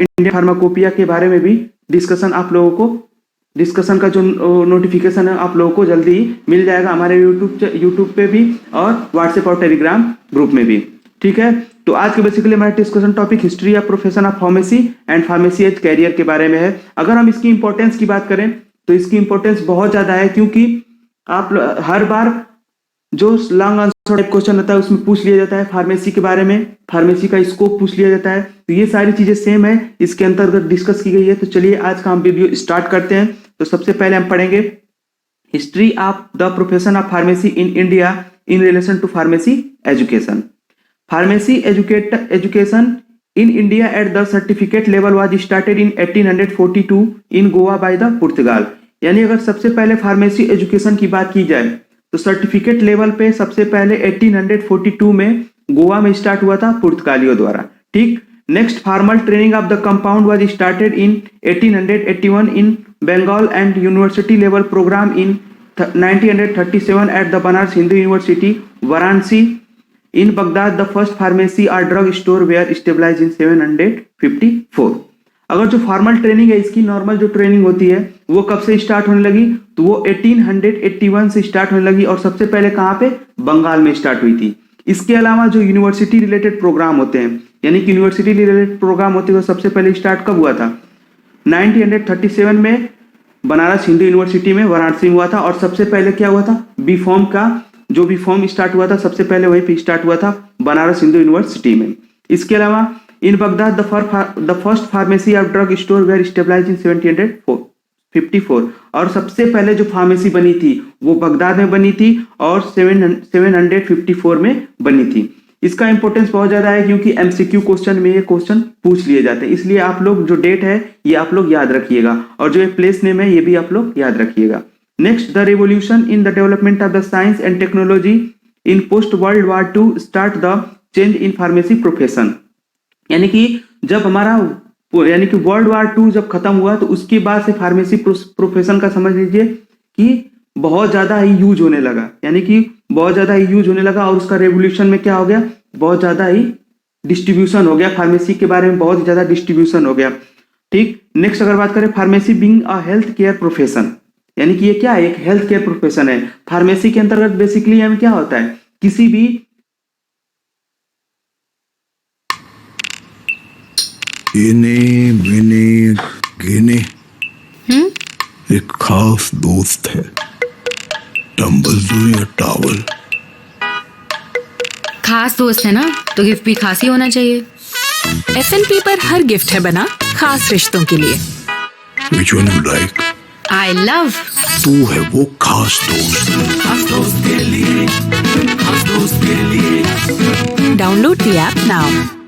Indian pharmacopoeia के बारे में भी डिस्कशन का जो नोटिफिकेशन है आप लोगों को जल्दी ही मिल जाएगा हमारे यूट्यूब पे भी और व्हाट्सएप और टेलीग्राम ग्रुप में भी। ठीक है, तो आज के बेसिकली हमारा discussion topic history of profession of pharmacy and pharmacy as career के बारे में है। अगर हम इसकी इंपॉर्टेंस की बात करें तो इसकी इंपॉर्टेंस बहुत ज्यादा है, क्योंकि आप हर बार जो लॉन्ग आंसर टाइप क्वेश्चन होता है उसमें पूछ लिया जाता है फार्मेसी के बारे में, फार्मेसी का स्कोप पूछ लिया जाता है। तो ये सारी चीजें सेम है, इसके अंतर्गत डिस्कस की गई है। तो चलिए आज का हम वीडियो स्टार्ट करते हैं। तो सबसे पहले हम पढ़ेंगे history of the profession of pharmacy in India in relation to pharmacy education. Pharmacy education in India at the certificate level was started in 1842 in Goa by the Portugal. यानी अगर सबसे पहले फार्मेसी एजुकेशन की बात की जाए तो सर्टिफिकेट लेवल पे सबसे पहले 1842 में गोवा में स्टार्ट हुआ था पुर्तगालियों द्वारा। ठीक, next formal training of the compound was started in 1881 in Bengal and university level program in 1937 at the Banaras Hindu university Varanasi. In Baghdad the first pharmacy और drug store were stabilize in 754। अगर जो फॉर्मल ट्रेनिंग है इसकी नॉर्मल जो training होती है वो कब से स्टार्ट होने लगी, तो वो 1881 से स्टार्ट होने लगी और सबसे पहले कहाँ पे, बंगाल में स्टार्ट हुई थी। इसके अलावा जो यूनिवर्सिटी रिलेटेड प्रोग्राम होते हैं, यानी कि यूनिवर्सिटी रिलेटेड प्रोग्राम होते हैं, सबसे पहले स्टार्ट कब हुआ था, 1937 में बनारस हिंदू यूनिवर्सिटी में वाराणसी में हुआ था। और सबसे पहले क्या हुआ था, बी फॉर्म का जो बी फॉर्म स्टार्ट हुआ था सबसे पहले वहीं पे स्टार्ट हुआ था बनारस हिंदू यूनिवर्सिटी में। इसके अलावा in Baghdad the first pharmacy of drug store were stabilize in 1754। और सबसे पहले जो फार्मेसी बनी थी वो बगदाद में बनी थी और 754 में बनी थी। इसका इंपॉर्टेंस बहुत ज्यादा है क्योंकि एमसीक्यू क्वेश्चन में ये क्वेश्चन पूछ लिए जाते हैं, इसलिए आप लोग जो डेट है ये आप लोग याद रखिएगा और जो ये प्लेस नेम है ये भी आप लोग याद रखिएगा। Next, the revolution in the development of the science and technology in post world war II start the change in pharmacy profession. यानी कि जब हमारा वर्ल्ड वॉर II जब खत्म हुआ तो उसके बाद से फार्मेसी प्रोफेशन का समझ लीजिए कि बहुत ज्यादा ही यूज होने लगा, यानी कि बहुत ज्यादा ही यूज होने लगा और उसका रेवोल्यूशन में क्या हो गया, बहुत ज्यादा ही डिस्ट्रीब्यूशन हो गया, फार्मेसी के बारे में बहुत ज्यादा डिस्ट्रीब्यूशन हो गया। ठीक, नेक्स्ट अगर बात करें pharmacy being a health care profession, यानी कि ये क्या है, एक हेल्थ केयर प्रोफेशन है। फार्मेसी के अंतर्गत बेसिकली हमें क्या होता है, किसी भी इने मिने गिने एक खास दोस्त है, टंबल दो या टावल। खास दोस्त है ना तो गिफ्ट भी खास ही होना चाहिए। FNP पर हर गिफ्ट है बना खास रिश्तों के लिए। Which one you like? I love. तू है वो खास दोस्त। खास दोस्त के लिए, खास दोस्त के लिए। Download the app now.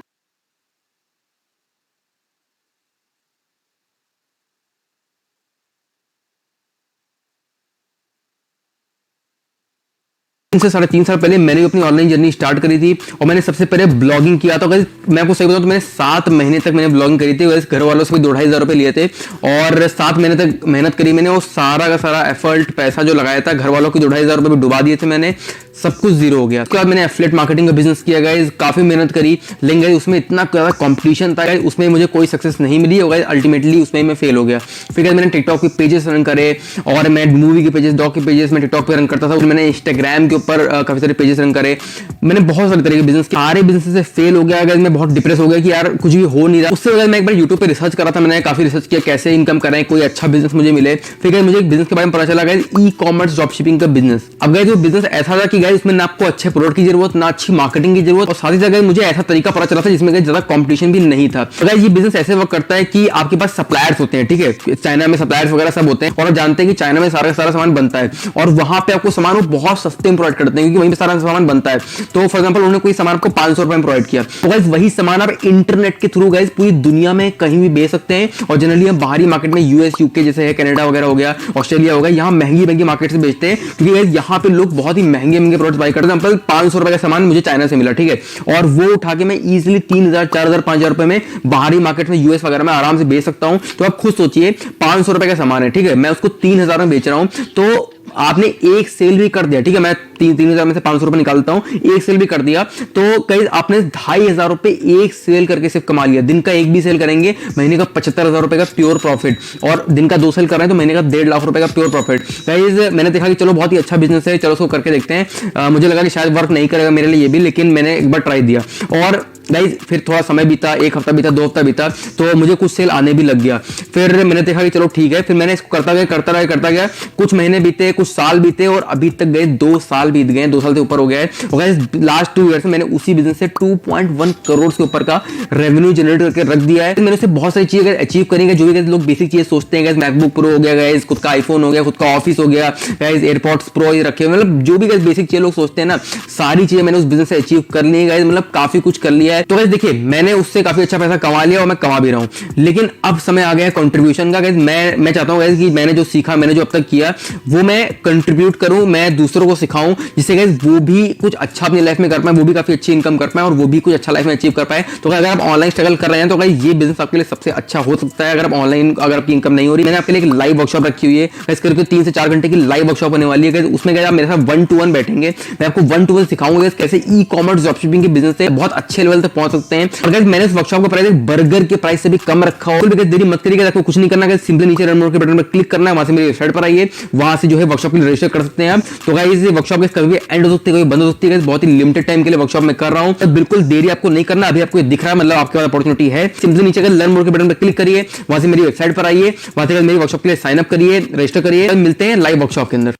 से 3.5 साल पहले मैंने अपनी ऑनलाइन जर्नी स्टार्ट करी थी और मैंने सबसे पहले ब्लॉगिंग किया था। मैं आपको सही बताऊं तो मैंने 7 महीने तक मैंने ब्लॉगिंग करी थी। घर वालों से 2-2.5 रुपए लिए थे और 7 महीने तक मेहनत करी मैंने और सारा का सारा एफर्ट पैसा जो लगाया था घर वालों के 2-2.5 रुपए डुबा दिए थे मैंने, सब कुछ जीरो हो गया। उसके बाद मैंने एफिलिएट मार्केटिंग का बिजनेस किया गाइस, काफी मेहनत करी, लेकिन गाइस उसमें इतना ज्यादा कंपटीशन था गाइस, उसमें मुझे कोई सक्सेस नहीं मिली और गाइस अल्टीमेटली उसमें मैं फेल हो गया। फिर गाइस मैंने टिकटॉक के पेजेस रन करे और मैं मूवी के पेजेस, डॉग के पेजेस मैं टिकटॉक पे रन करता था और मैंने इंस्टाग्राम के ऊपर काफी सारे पेजेस रन करे। मैंने बहुत सारे तरह के बिजनेस, सारे बिजनेस से फेल हो गया गाइस। मैं बहुत डिप्रेस हो गया कि यार कुछ भी हो नहीं रहा। उससे गाइस मैं एक बार यूट्यूब पे रिसर्च कर रहा था, मैंने काफी रिसर्च किया कैसे इनकम करें, कोई अच्छा बिजनेस मुझे मिले। फिर गाइस मुझे एक बिजनेस के बारे में पता चला guys, e commerce drop shipping का बिजनेस। अब गाइस वो बिजनेस ऐसा था कि गाइस उसमें ना आपको अच्छे प्रोडक्ट की जरूरत, ना अच्छी मार्केटिंग की जरूरत और साथ ही साथ मुझे ऐसा तरीका पता चला था जिसमें ज्यादा कंपटीशन भी नहीं था। तो गाइस ये बिजनेस ऐसे वर्क करता है कि आपके पास सप्लायर्स होते हैं, ठीक है, चाइना में सप्लायर्स वगैरह सब होते हैं और आप जानते हैं कि चाइना में सारा सामान बनता है और वहां पे आपको सामान वो बहुत सस्ते में प्रोवाइड करते हैं क्योंकि वहीं पे सारा सामान बनता है। तो फॉर एग्जांपल उन्होंने कोई सामान आपको 500 रुपए में प्रोवाइड किया, तो गाइस वही सामान आप इंटरनेट के थ्रू गाइस पूरी दुनिया में कहीं भी बेच सकते हैं। और जनरली हम बाहरी मार्केट में यूएस, यूके जैसे है, कनाडा वगैरह हो गया, ऑस्ट्रेलिया हो गया, यहाँ महंगी मार्केट से बेचते हैं क्योंकि गाइस यहाँ पे लोग बहुत ही महंगे प्रोडक्ट बाय करते हैं। 500 रुपए का सामान मुझे चाइना से मिला, ठीक है, और वो उठा के मैं इजीली 3000, 4000, 5000 रुपए में बाहरी मार्केट में यूएस वगैरह में आराम से बेच सकता हूं। तो आप खुद सोचिए 500 रुपए का सामान है, ठीक है, मैं उसको 3000 में बेच रहा हूं, तो आपने एक सेल भी कर दिया, ठीक है, मैं 3,000 में से 500 रुपए निकालता हूं, एक सेल भी कर दिया तो कहीं आपने 2,500 रुपए एक सेल करके सिर्फ कमा लिया। दिन का एक भी सेल करेंगे, महीने का 75,000 रुपए का प्योर प्रॉफिट, और दिन का 2 सेल कर रहे हैं तो महीने का 1.5 लाख रुपए का प्योर प्रॉफिट। गाइस मैंने देखा कि चलो बहुत ही अच्छा बिजनेस है, चलो उसको करके देखते हैं। मुझे लगा कि शायद वर्क नहीं करेगा मेरे लिए ये भी, लेकिन मैंने एक बार ट्राई दिया और गाइस फिर थोड़ा समय बीता, 1 हफ्ता बीता, 2 हफ्ता बीता, तो मुझे कुछ सेल आने भी लग गया। फिर मैंने देखा कि चलो ठीक है, फिर मैंने इसको करता गया, कुछ महीने बीते, कुछ साल बीते और अभी तक गए 2 साल बीत गए, 2 साल से ऊपर हो गया है। और गाइस लास्ट 2 ईयर्स में मैंने उसी बिजनेस से 2.1 करोड़ से ऊपर का रेवेन्यू जनरेट करके रख दिया है। मैंने उससे बहुत सारी चीजें अचीव करेंगे, जो भी लोग बेसिक चीजें सोचते हैं, मैकबुक प्रो हो गया गाइस, खुद का आईफोन हो गया, खुद का ऑफिस हो गया गाइस, एयरपॉड्स प्रो ये रखे, मतलब जो भी गाइस बेसिक चीजें लोग सोचते हैं ना, सारी चीजें मैंने उस बिजनेस से अचीव कर ली है गाइस, मतलब काफी कुछ कर लिया है। तो गाइस देखिए मैंने उससे काफी अच्छा पैसा कमा लिया और मैं कमा भी रहा हूं, लेकिन अब समय आ गया है कंट्रीब्यूशन का। गाइस मैं चाहता हूं गाइस कि मैंने जो सीखा, मैंने जो अब तक किया, वो मैं कंट्रीब्यूट करूं, मैं दूसरों को सिखाऊं, जिससे गाइस वो भी कुछ अच्छा अपनी लाइफ में कर पाए, वो भी काफी अच्छी इनकम कर पाए और वो भी कुछ अच्छा लाइफ में अचीव कर पाए। तो अगर आप ऑनलाइन स्ट्रगल कर रहे हैं तो गाइस ये बिजनेस आपके लिए सबसे अच्छा हो सकता है। अगर आप ऑनलाइन, अगर आपकी इनकम नहीं हो रही, मैंने आपके लिए एक लाइव वर्कशॉप रखी हुई है गाइस, करीब 3 से 4 घंटे की लाइव वर्कशॉप होने वाली है गाइस। उसमें गाइस आप मेरे साथ 1-to-1 बैठेंगे, मैं आपको 1-to-1 सिखाऊंगा गाइस कैसे ई-कॉमर्स ड्रॉपशिपिंग के बिजनेस से बहुत अच्छे लेवल तक पहुंच सकते हैं। और गाइस मैंने इस वर्कशॉप का प्राइस बर्गर के प्राइस से भी कम रखा हो। तो देरी मत करिएगा, आपको कुछ नहीं करना है, सिंपली नीचे रन मोड के बटन पर क्लिक करना है, वहां से मेरी वेबसाइट पर आइए, वहां से जो है वर्कशॉप के लिए रजिस्टर कर सकते हैं आप। तो गाइस वर्कशॉप के कभी एंड हो सकती है, कभी बंद हो सकती है, बहुत ही लिमिटेड टाइम के लिए वर्कशॉप में कर रहा हूं, तो बिल्कुल देरी आपको नहीं करना। अभी आपको दिख रहा है, मतलब आपके पास अपॉर्चुनिटी है, सिंपली नीचे लर्न मोड के बटन पर क्लिक करिए, वहां से मेरी वेबसाइट पर आइए, वहां से मेरी वर्कशॉप के लिए साइन अप करिए, रजिस्टर करिए, मिलते हैं लाइव वर्कशॉप के अंदर।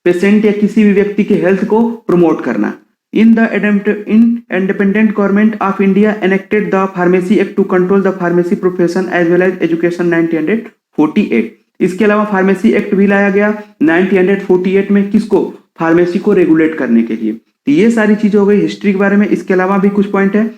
पेशेंट या किसी भी व्यक्ति के हेल्थ को प्रमोट करना। In independent government of India enacted the pharmacy act to control the pharmacy profession as well as education 1948। इसके अलावा फार्मेसी एक्ट भी लाया गया 1948 में, किसको? फार्मेसी को रेगुलेट करने के लिए। तो ये सारी चीजें हो गई हिस्ट्री के बारे में। इसके अलावा भी कुछ पॉइंट है।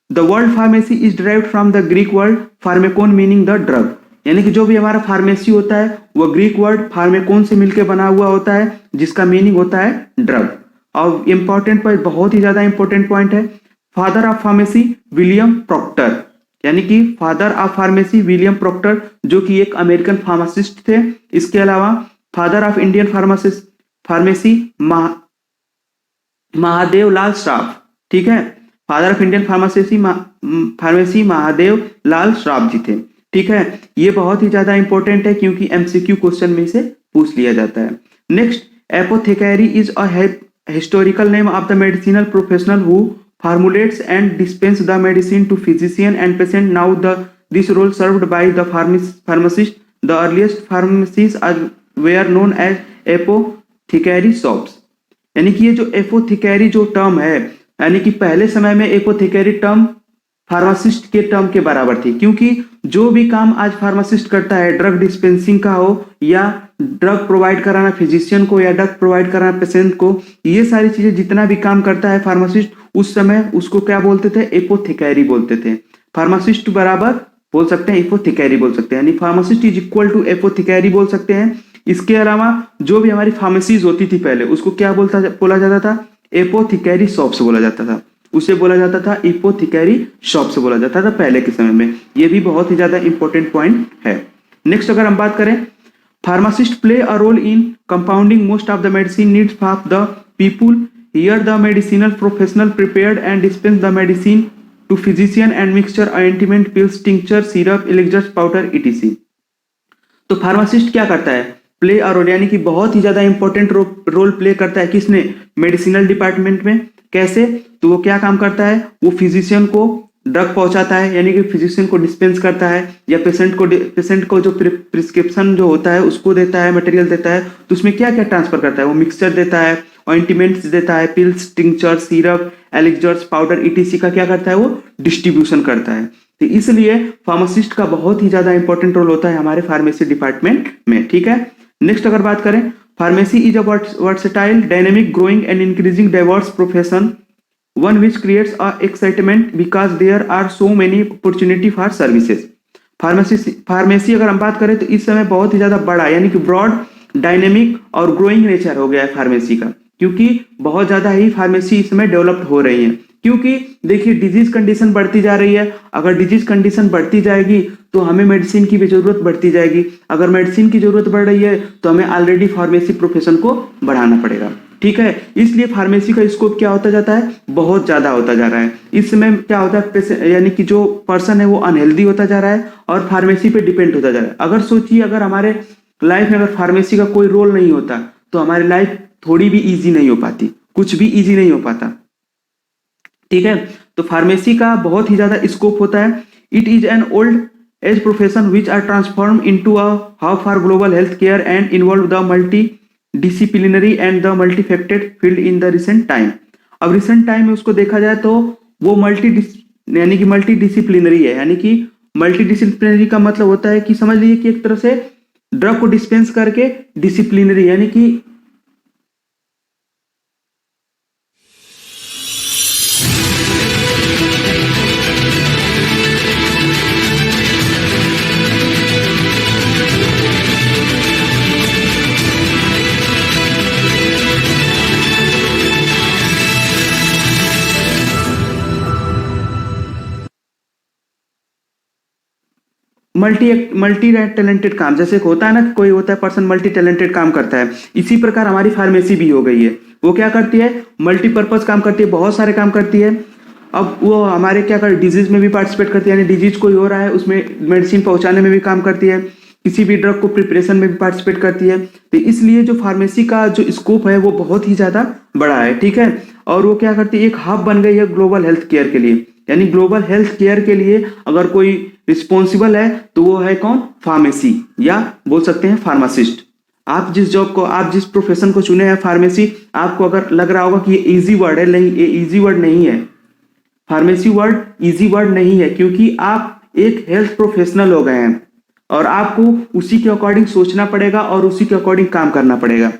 The word pharmacy is derived from the Greek word pharmakon meaning the drug, यानी कि जो भी हमारा फार्मेसी होता है वो ग्रीक वर्ड फार्मेकोन से मिलकर बना हुआ होता है, जिसका मीनिंग होता है ड्रग। और इंपॉर्टेंट पॉइंट, बहुत ही ज्यादा इंपॉर्टेंट पॉइंट है, father of pharmacy William Procter, यानी कि father of pharmacy William Procter, जो कि एक अमेरिकन फार्मासिस्ट थे। इसके अलावा father of Indian pharmacy Mahadev Lal Shroff, ठीक है, father of Indian pharmacy Mahadev Lal Shroff ji थे, ठीक है। ये बहुत ही ज्यादा इंपॉर्टेंट है क्योंकि एमसीक्यू क्वेश्चन में से पूछ लिया जाता है। Next, apothecary is a historical name of the medicinal professional who formulates and dispense the medicine to physician and patient. Now this role served by the pharmacist. The earliest pharmacies were known as apothecary shops. यानी कि ये जो एपोथेकेरी जो term है, यानी कि पहले समय में एपोथेकेरी टर्म फार्मासिस्ट के टर्म के बराबर थी, क्योंकि जो भी काम आज फार्मासिस्ट करता है, ड्रग डिस्पेंसिंग का हो या ड्रग प्रोवाइड कराना फिजिशियन को या ड्रग प्रोवाइड कराना पेशेंट को, ये सारी चीजें जितना भी काम करता है फार्मासिस्ट, उस समय उसको क्या बोलते थे? एपोथेकेरी बोलते थे। फार्मासिस्ट बराबर बोल सकते हैं एपोथेकेरी बोल सकते हैं, यानी फार्मासिस्ट इज इक्वल टू एपोथेकेरी बोल सकते हैं। इसके अलावा जो भी हमारी फार्मेसीज होती थी पहले, उसको क्या बोला जाता था? एपोथेकेरी शॉप्स बोला जाता था, उसे बोला जाता था एपोथेकेरी शॉप से बोला जाता था पहले के समय में। ये भी बहुत ही ज्यादा इंपॉर्टेंट पॉइंट है। नेक्स्ट अगर हम बात करें, pharmacist play a role in compounding most of the medicine needs of the people. Here the medicinal professional prepared and dispense the medicine to physician and mixture, ointment, pills, tincture, syrup, elixirs, powder, etc। तो pharmacist क्या करता है? Play a role, यानी कि बहुत ही ज्यादा important role play करता है। किसने? मेडिसिनल डिपार्टमेंट में। कैसे? तो वो क्या काम करता है? वो फिजिशियन को ड्रग पहुंचाता है, यानी कि फिजिशियन को डिस्पेंस करता है, या पेशेंट को जो प्रिस्क्रिप्शन जो होता है उसको देता है, मटेरियल देता है, तो उसमें क्या क्या ट्रांसफर करता है? वो मिक्सचर देता है, ऑइंटमेंट्स देता है, pills, tincture, syrup, elixirs, powder, etc का क्या करता है? वो डिस्ट्रीब्यूशन करता है। तो इसलिए फार्मासिस्ट का बहुत ही ज्यादा इंपॉर्टेंट रोल होता है हमारे फार्मेसी डिपार्टमेंट में, ठीक है। नेक्स्ट अगर बात करें, pharmacy is a versatile, dynamic, growing and increasing diverse profession, one which creates a excitement because there are so many opportunity for services। Pharmacy अगर हम बात करें तो इस समय बहुत ही ज्यादा बड़ा, यानी कि ब्रॉड, डायनेमिक और ग्रोइंग नेचर हो गया है फार्मेसी का, क्योंकि बहुत ज्यादा ही फार्मेसी इस समय डेवलप्ड हो रही है। क्योंकि देखिए डिजीज कंडीशन बढ़ती जा रही है, अगर डिजीज कंडीशन बढ़ती जाएगी तो हमें मेडिसिन की भी जरूरत बढ़ती जाएगी, अगर मेडिसिन की जरूरत बढ़ रही है तो हमें ऑलरेडी फार्मेसी प्रोफेशन को बढ़ाना पड़ेगा। ठीक है, इसलिए फार्मेसी का स्कोप क्या होता जाता है, बहुत ज्यादा होता जा रहा है। इस समय क्या होता है, यानी कि जो पर्सन है वो अनहेल्दी होता जा रहा है और फार्मेसी पे डिपेंड होता जा रहा है। अगर सोचिए अगर हमारे लाइफ में अगर फार्मेसी का कोई रोल नहीं होता तो हमारी लाइफ थोड़ी भी इजी नहीं हो पाती, कुछ भी इजी नहीं हो पाता। ठीक है, तो फार्मेसी का बहुत ही ज्यादा स्कोप होता है। It is an old age profession which are transform into a hub for global health care and involve the multi disciplinary and the multifaceted field in the recent time. अब recent time में उसको देखा जाए तो वो यानी कि multi disciplinary है। यानी कि मल्टी डिसिप्लिनरी का मतलब होता है कि समझ लीजिए कि एक तरह से ड्रग को डिस्पेंस करके डिसिप्लिनरी यानी कि मल्टी टैलेंटेड काम, जैसे होता है ना, कोई होता है पर्सन मल्टी टैलेंटेड काम करता है, इसी प्रकार हमारी फार्मेसी भी हो गई है। वो क्या करती है, मल्टीपर्पज काम करती है, बहुत सारे काम करती है। अब वो हमारे क्या कर डिजीज में भी पार्टिसिपेट करती है, यानी डिजीज कोई हो रहा है उसमें मेडिसिन पहुंचाने में भी काम करती है, किसी भी ड्रग को प्रिपरेशन में भी पार्टिसिपेट करती है। तो इसलिए जो फार्मेसी का जो स्कोप है वो बहुत ही ज्यादा बड़ा है। ठीक है, और वो क्या करती है, एक हब बन गई है ग्लोबल हेल्थ केयर के लिए। यानी ग्लोबल हेल्थ केयर के लिए अगर कोई रिस्पॉन्सिबल है तो वो है कौन, फार्मेसी, या बोल सकते हैं फार्मासिस्ट। आप जिस जॉब को, आप जिस प्रोफेशन को चुने हैं फार्मेसी, आपको अगर लग रहा होगा कि ये इजी वर्ड है, नहीं, ये इजी वर्ड नहीं है। फार्मेसी वर्ड इजी वर्ड नहीं है, क्योंकि आप एक हेल्थ प्रोफेशनल हो गए हैं और आपको उसी के अकॉर्डिंग सोचना पड़ेगा और उसी के अकॉर्डिंग काम करना पड़ेगा।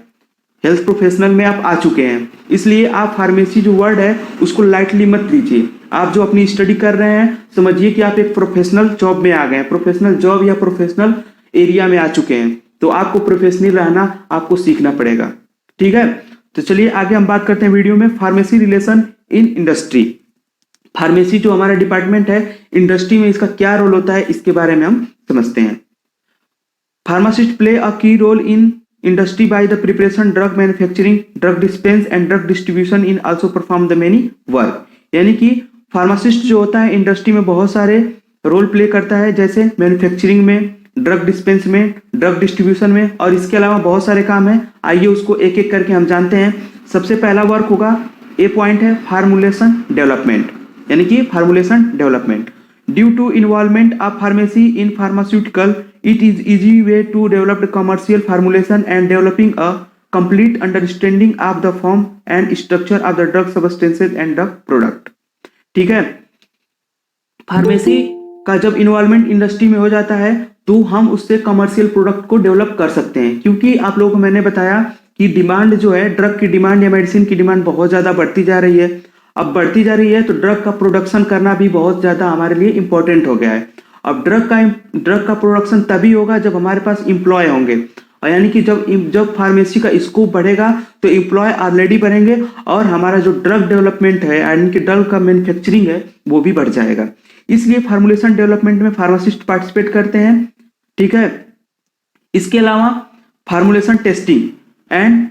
हेल्थ प्रोफेशनल में आप आ चुके हैं, इसलिए आप फार्मेसी जो वर्ड है उसको लाइटली मत लीजिए। आप जो अपनी स्टडी कर रहे हैं समझिए कि आप एक प्रोफेशनल जॉब में आ गए हैं, प्रोफेशनल जॉब या प्रोफेशनल एरिया में आ चुके हैं, तो आपको प्रोफेशनल रहना आपको सीखना पड़ेगा। ठीक है, तो चलिए आगे हम बात करते हैं वीडियो में pharmacy relation in industry. Pharmacy जो हमारा डिपार्टमेंट है, इंडस्ट्री में इसका क्या रोल होता है इसके बारे में हम समझते हैं। Pharmacist play a key role in industry by the preparation, drug manufacturing, drug dispense and drug distribution in also perform the many work। यानी कि फार्मासिस्ट जो होता है इंडस्ट्री में बहुत सारे रोल प्ले करता है, जैसे मैन्युफैक्चरिंग में, ड्रग डिस्पेंस में, ड्रग डिस्ट्रीब्यूशन में, और इसके अलावा बहुत सारे काम है। आइए उसको एक एक करके हम जानते हैं। सबसे पहला वर्क होगा, ए पॉइंट है फार्मूलेशन डेवलपमेंट, यानी कि formulation development. Due to involvement of pharmacy in pharmaceutical, it is easy way to develop the commercial formulation and developing a complete understanding of the form and structure of the drug substances and the product। ठीक है, pharmacy का जब involvement industry में हो जाता है तो हम उससे कमर्शियल प्रोडक्ट को डेवलप कर सकते हैं, क्योंकि आप लोगों को मैंने बताया कि डिमांड जो है, ड्रग की डिमांड या मेडिसिन की डिमांड बहुत ज्यादा बढ़ती जा रही है। अब बढ़ती जा रही है तो ड्रग का प्रोडक्शन करना भी बहुत ज्यादा हमारे लिए इंपॉर्टेंट हो गया है। अब ड्रग का प्रोडक्शन तभी होगा जब हमारे पास एम्प्लॉय होंगे, और यानी कि जब फार्मेसी का स्कोप बढ़ेगा तो एम्प्लॉय ऑलरेडी बढ़ेंगे और हमारा जो ड्रग डेवलपमेंट है यानी कि ड्रग का मैन्युफैक्चरिंग है वो भी बढ़ जाएगा। इसलिए फार्मूलेशन डेवलपमेंट में फार्मासिस्ट पार्टिसिपेट करते हैं। ठीक है, इसके अलावा formulation testing and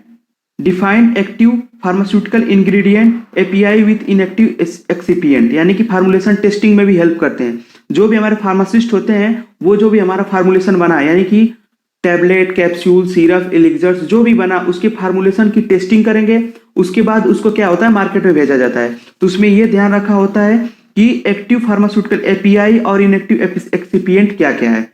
defined active pharmaceutical ingredient API with inactive excipient, यानी कि फार्मूलेशन टेस्टिंग में भी हेल्प करते हैं। जो भी हमारे फार्मासिस्ट होते हैं वो जो भी हमारा फार्मूलेशन बना, यानी कि टैबलेट, कैप्सूल, सिरप, एलिक्सर्स जो भी बना, उसके फार्मूलेशन की टेस्टिंग करेंगे। उसके बाद उसको क्या होता है, मार्केट में भेजा जाता है। तो उसमें यह ध्यान रखा होता है कि एक्टिव फार्मास्यूटिकल एपीआई और इनएक्टिव एक्सिपिएंट क्या क्या है।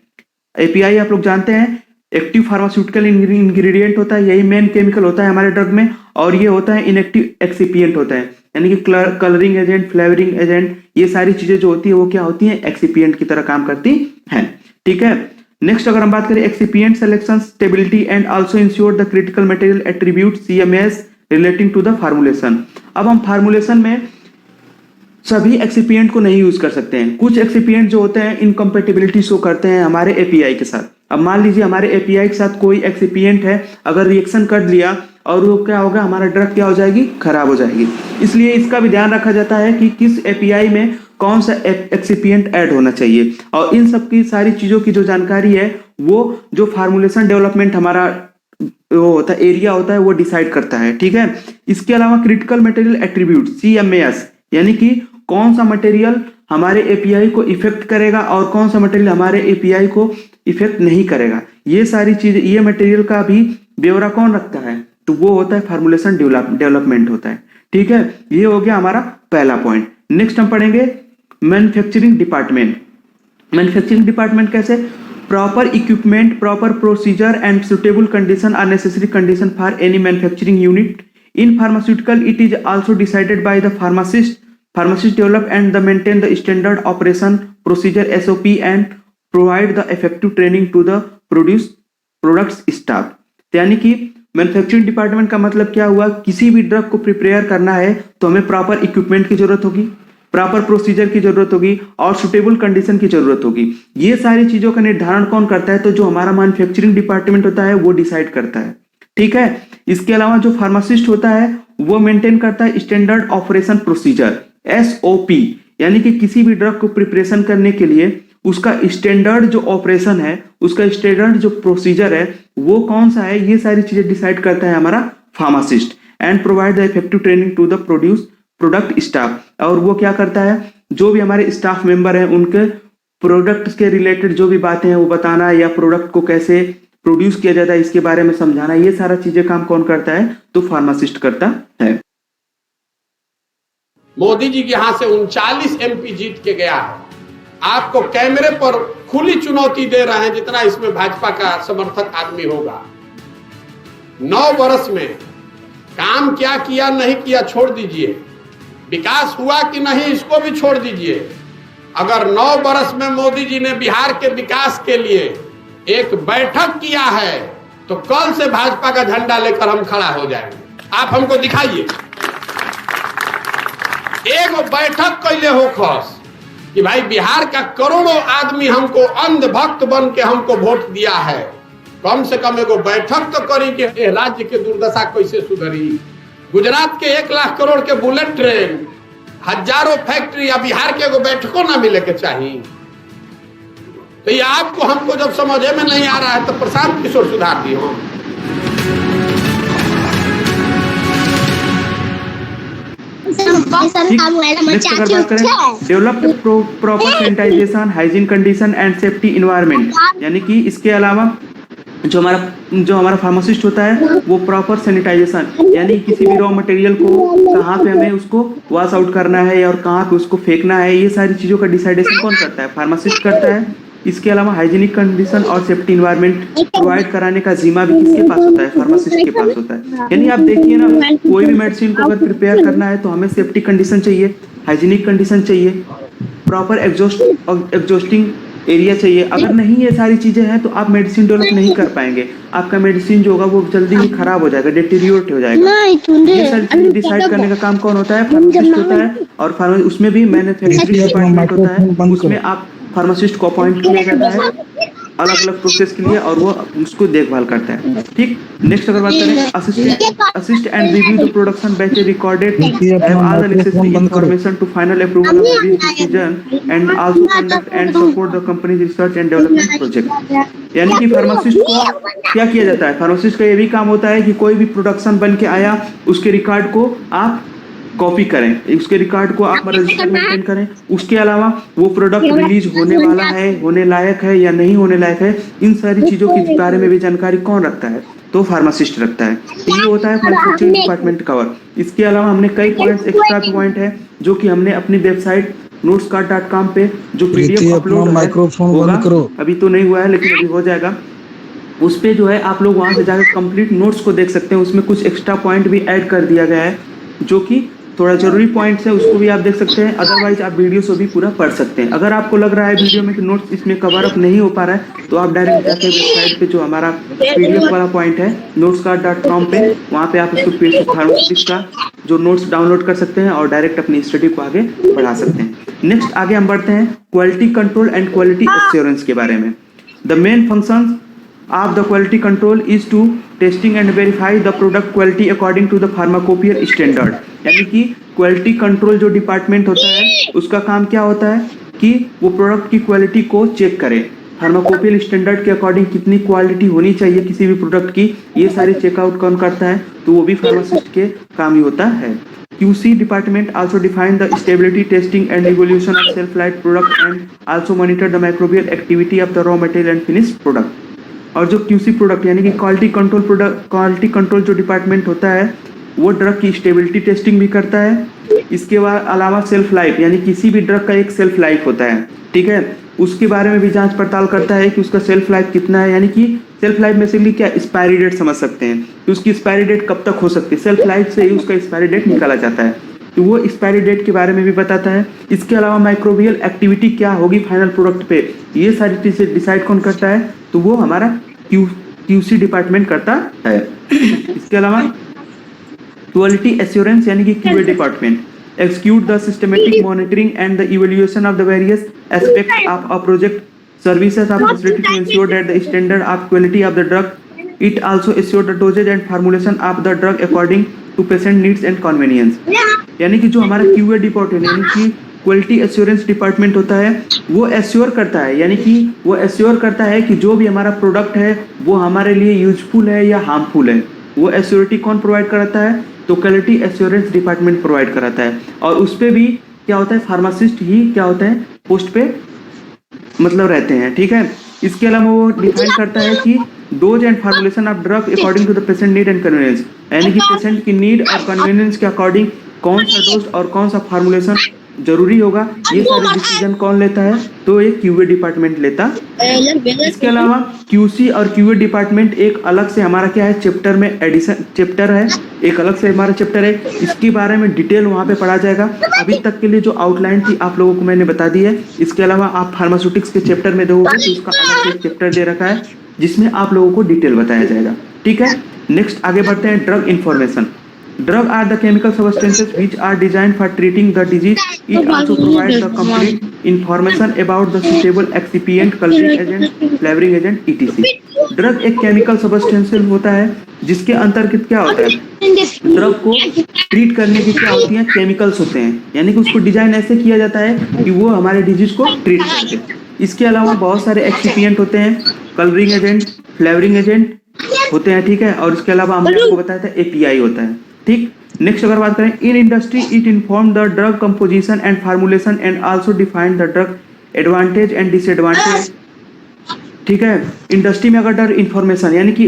एपीआई आप लोग जानते हैं, एक्टिव फार्मास्यूटिकल इंग्रेडिएंट होता है, यही मेन केमिकल होता है हमारे ड्रग में, और ये होता है इनएक्टिव एक्सिपिएंट होता है, यानी कि कलरिंग एजेंट, फ्लेवरिंग एजेंट, ये सारी चीजें जो होती है वो क्या होती हैं, एक्सिपिएंट की तरह काम करती हैं। ठीक है, नेक्स्ट अगर हम बात करें excipient selection, stability and also ensure the critical material attribute CMS relating to the formulation. अब हम फार्मूलेशन में सभी एक्सिपिएंट को नहीं यूज कर सकते हैं। कुछ एक्सिपिएंट जो होते हैं इनकम्पेटिबिलिटी शो करते हैं हमारे एपीआई के साथ। अब मान लीजिए हमारे एपीआई के साथ कोई एक्सिपिएंट है, अगर रिएक्शन कर लिया और वो क्या होगा, हमारा ड्रग क्या हो जाएगी, खराब हो जाएगी। इसलिए इसका भी ध्यान रखा जाता है कि किस एपीआई में कौन सा एक्सिपिएंट ऐड होना चाहिए, और इन सब की सारी चीजों की जो जानकारी है वो जो फार्मूलेशन डेवलपमेंट हमारा वो होता है, एरिया होता है, वो डिसाइड करता है। ठीक है, इसके अलावा क्रिटिकल मटेरियल एट्रीब्यूट CMAS, यानी कि कौन सा मटेरियल हमारे एपीआई को इफेक्ट करेगा और कौन सा मटेरियल हमारे एपीआई को इफेक्ट नहीं करेगा, ये सारी चीजें, ये मटेरियल का भी ब्यौरा कौन रखता है, तो वो होता है फार्मूलेशन डेवलपमेंट होता है। ठीक है, ये हो गया हमारा पहला पॉइंट। नेक्स्ट हम पढ़ेंगे मैन्युफैक्चरिंग डिपार्टमेंट। मैन्युफैक्चरिंग डिपार्टमेंट कैसे, proper equipment, proper procedure and suitable condition are necessary condition for any manufacturing unit in pharmaceutical. It is also decided by the pharmacist develop and maintain the standard operation procedure SOP and provide the effective training to the products staff। यानी कि manufacturing department का मतलब क्या हुआ, किसी भी drug को prepare करना है तो हमें प्रॉपर इक्विपमेंट की जरूरत होगी, प्रॉपर प्रोसीजर की जरूरत होगी और सुटेबल कंडीशन की जरूरत होगी। ये सारी चीजों का निर्धारण कौन करता है, तो जो हमारा मैन्युफैक्चरिंग डिपार्टमेंट होता है वो डिसाइड करता है। ठीक है, इसके अलावा जो फार्मासिस्ट होता है वो मेंटेन करता है स्टैंडर्ड ऑपरेशन प्रोसीजर SOP, यानी कि किसी भी ड्रग को प्रिपरेशन करने के लिए उसका स्टैंडर्ड जो ऑपरेशन है, उसका स्टैंडर्ड जो प्रोसीजर है वो कौन सा है, ये सारी चीजें डिसाइड करता है हमारा pharmacist. And provide the effective training to the product staff, और वो क्या करता है, जो भी हमारे स्टाफ मेंबर हैं उनके प्रोडक्ट के रिलेटेड जो भी बातें हैं वो बताना, या प्रोडक्ट को कैसे प्रोड्यूस किया जाता है इसके बारे में समझाना, ये सारा चीजें काम कौन करता है, तो फार्मासिस्ट करता है। मोदी जी के यहां से 39 MP जीत के गया है, आपको कैमरे पर खुली चुनौती दे रहे हैं जितना इसमें भाजपा का समर्थक आदमी होगा। 9 वर्ष में काम क्या किया नहीं किया छोड़ दीजिए, विकास हुआ कि नहीं इसको भी छोड़ दीजिए। अगर 9 वर्ष में मोदी जी ने बिहार के विकास के लिए एक बैठक किया है तो कल से भाजपा का झंडा लेकर हम खड़ा हो जाएंगे। आप हमको दिखाइए एक बैठक कैले हो खस कि भाई बिहार का करोड़ों आदमी हमको अंधभक्त बन के हमको वोट दिया है, कम से कम एगो बैठक तो करी कि राज्य के दुर्दशा कैसे सुधरी। गुजरात के 1 लाख करोड़ के बुलेट ट्रेन, हजारों फैक्ट्री, या बिहार के एगो बैठकों ना मिले के चाहिए। तो ये आपको हमको जब समझे में नहीं आ रहा है तो प्रशांत किशोर सुधार दी हो। Develop proper sanitization, hygiene condition and safety environment, यानी कि इसके अलावा जो हमारा फार्मासिस्ट होता है वो प्रॉपर सैनिटाइजेशन, यानी किसी भी रॉ मटेरियल को कहाँ पे हमें उसको वॉश आउट करना है और कहाँ पे उसको फेंकना है, ये सारी चीजों का डिसाइडेशन कौन करता है, फार्मासिस्ट करता है। इसके अलावा हाइजीनिक कंडीशन और सेफ्टी इन्वायरमेंट प्रोवाइड कराने का जिम्मा भी किसके पास होता है, फार्मासिस्ट के पास होता है। यानी आप देखिए ना, कोई भी मेडिसिन को अगर प्रिपेयर करना है तो हमें सेफ्टी कंडीशन चाहिए, हाइजीनिक कंडीशन चाहिए, प्रॉपर एग्जॉस्टिंग एरिया चाहिए। अगर नहीं ये सारी चीजें हैं तो आप मेडिसिन डेवलप नहीं कर पाएंगे, आपका मेडिसिन जो होगा वो जल्दी ही खराब हो जाएगा, डिटेरियोरेट हो जाएगा। ये सारी चीजें डिसाइड करने का काम कौन होता है, फार्मासिस्ट होता है। और उसमें भी मैन्युफैक्चरिंग डिपार्टमेंट होता है, उसमें आप फार्मासिस्ट को अपॉइंट किया जाता है अलग अलग प्रोसेस के लिए और वो उसको देखभाल करता है। ठीक, नेक्स्ट अगर बात करें assist and review the production batch recorded have all the necessary information to final approval of this decision and also conduct and support the companies research and development project. यानी कि फार्मासिस्ट को क्या किया जाता है, फार्मासिस्ट का ये भी काम होता है कि कोई भी प्रोडक्शन बन के आया उसके रिकॉर्ड को आप कॉपी करें, उसके रिकॉर्ड को आप रजिस्टर मेंटेन करें। उसके अलावा वो प्रोडक्ट रिलीज होने वाला है, होने लायक है या नहीं होने लायक है, इन सारी चीजों के बारे में भी जानकारी कौन रखता है, तो फार्मासिस्ट रखता है। ये होता है मैन्युफैक्चरिंग डिपार्टमेंट कवर। इसके अलावा हमने कई पॉइंट्स, एक्स्ट्रा पॉइंट है जो कि हमने अपनी वेबसाइट notescard.com पे जो PDF अपलोड होगा, अभी तो नहीं हुआ है लेकिन अभी हो जाएगा, उस पे जो है आप लोग वहां से जाकर कंप्लीट नोट्स को देख सकते हैं। उसमें कुछ एक्स्ट्रा पॉइंट भी ऐड कर दिया गया है जो कि थोड़ा जरूरी पॉइंट्स है, उसको भी आप देख सकते हैं। अदरवाइज आप वीडियो से भी पूरा पढ़ सकते हैं। अगर आपको लग रहा है वीडियो में कि नोट्स इसमें कवर अप नहीं हो पा रहा है तो आप डायरेक्ट जाकर वेबसाइट पे जो हमारा PDF वाला पॉइंट है notescard.com पे, वहाँ पे आप उसको पेज फार्मासिस्ट का जो नोट्स डाउनलोड कर सकते हैं और डायरेक्ट अपनी स्टडी को आगे बढ़ा सकते हैं। नेक्स्ट आगे हम बढ़ते हैं quality control and quality assurance के बारे में। The main function of the quality control is to testing and verify the product quality according to the pharmacopoeia standard. यानी कि क्वालिटी कंट्रोल जो डिपार्टमेंट होता है उसका काम क्या होता है कि वो प्रोडक्ट की क्वालिटी को चेक करे, फार्माकोपियल स्टैंडर्ड के अकॉर्डिंग कितनी क्वालिटी होनी चाहिए किसी भी प्रोडक्ट की, ये सारे चेकआउट कौन करता है, तो वो भी फार्मासिस्ट के काम ही होता है। QC department also define the stability testing and evaluation of shelf-life product and also monitor the microbial activity of the raw material and finished product। और जो QC प्रोडक्ट यानी कि क्वालिटी कंट्रोल जो डिपार्टमेंट होता है वो ड्रग की stability testing भी करता है। इसके अलावा सेल्फ लाइफ यानी किसी भी ड्रग का एक सेल्फ लाइफ होता है, ठीक है, उसके बारे में भी जांच पड़ताल करता है कि उसका सेल्फ लाइफ कितना है। यानी कि सेल्फ लाइफ बेसिकली क्या, एक्सपायरी डेट समझ सकते हैं कि उसकी एक्सपायरी डेट कब तक हो सकती है, सेल्फ लाइफ से ही उसका एक्सपायरी डेट निकाला जाता है, तो वो एक्सपायरी डेट के बारे में भी बताता है। इसके अलावा माइक्रोबियल एक्टिविटी क्या होगी फाइनल प्रोडक्ट पे, ये सारी चीज़ें डिसाइड कौन करता है, तो वो हमारा QC डिपार्टमेंट करता है। इसके अलावा क्वालिटी एश्योरेंस यानी कि QA department execute the systematic monitoring and the evaluation of the various aspects of a project, services of facility to ensure that the standard of quality of the drug. It also assure the dosage and formulation of the drug according to patient needs and convenience। यानी कि जो हमारा QA department यानी कि quality assurance department होता है वो assure करता है, यानी कि वो एश्योर करता है कि जो भी हमारा प्रोडक्ट है वो हमारे लिए यूजफुल है या हार्मफुल है। वो एश्योरिटी कौन प्रोवाइड कराता है, तो क्वालिटी एश्योरेंस डिपार्टमेंट प्रोवाइड कराता है। और उस पर भी क्या होता है, फार्मासिस्ट ही क्या होता है पोस्ट पे मतलब रहते हैं, ठीक है। इसके अलावा वो डिफाइन करता है कि dose and formulation of drug according to the patient need and convenience, यानी कि पेशेंट की नीड और कन्वीनियंस के अकॉर्डिंग कौन सा डोज और कौन सा फार्मुलेशन जरूरी होगा, ये सारे डिसीजन कौन लेता है, तो ये QA डिपार्टमेंट लेता है। इसके अलावा QC और QA डिपार्टमेंट एक अलग से हमारा क्या है चैप्टर में एडिशन चैप्टर है, एक अलग से हमारा चैप्टर है, इसके बारे में डिटेल वहाँ पे पढ़ा जाएगा। अभी तक के लिए जो आउटलाइन थी आप लोगों को मैंने बता दी है। इसके अलावा आप फार्मास्यूटिक्स के चैप्टर में देखोगे तो उसका अलग से चैप्टर दे रखा है जिसमें आप लोगों को डिटेल बताया जाएगा, ठीक है। नेक्स्ट आगे बढ़ते हैं, drug information. Drugs are the chemical substances which are designed for treating the disease. It also provides the complete information about the suitable excipient, coloring agent, flavoring agent, etc. Drug एक chemical substance होता है जिसके अंतर्गत क्या होता है, drug को treat करने की क्या होती है केमिकल्स होते हैं, यानी कि उसको डिजाइन ऐसे किया जाता है कि वो हमारे डिजीज को ट्रीट करते। इसके अलावा बहुत सारे एक्सिपिएंट होते हैं, कलरिंग एजेंट, फ्लेवरिंग एजेंट होते हैं, ठीक है। और इसके अलावा हमने आपको बताया था API होता है, ठीक। नेक्स्ट अगर बात करें, in industry it inform the drug composition and formulation and also define the drug advantage and disadvantage, ठीक है। इंडस्ट्री में अगर ड्रग इन्फॉर्मेशन यानी कि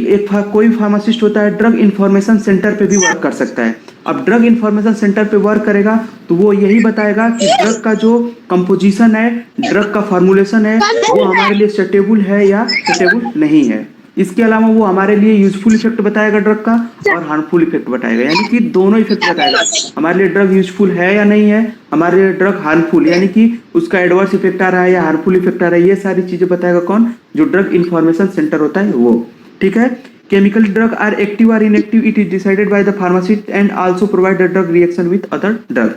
कोई फार्मासिस्ट होता है ड्रग इन्फॉर्मेशन सेंटर पे भी वर्क कर सकता है। अब ड्रग इन्फॉर्मेशन सेंटर पे वर्क करेगा तो वो यही बताएगा कि ड्रग का जो कंपोजिशन है, ड्रग का फार्मुलेशन है, वो हमारे लिए सूटेबल है या सूटेबल नहीं है। इसके अलावा वो हमारे लिए यूजफुल इफेक्ट बताएगा ड्रग का और हार्मफुल इफेक्ट बताएगा, यानी कि दोनों इफेक्ट बताएगा, हमारे लिए ड्रग यूजफुल है या नहीं है, हमारे लिए ड्रग हार्मफुल यानी कि उसका एडवर्स इफेक्ट आ रहा है या हार्मफुल इफेक्ट आ रहा है, ये सारी चीजें बताएगा कौन, जो ड्रग इन्फॉर्मेशन सेंटर होता है वो, ठीक है। केमिकल ड्रग आर एक्टिव और inactive, it is decided by the pharmacist and also provide the drug reaction with other drug,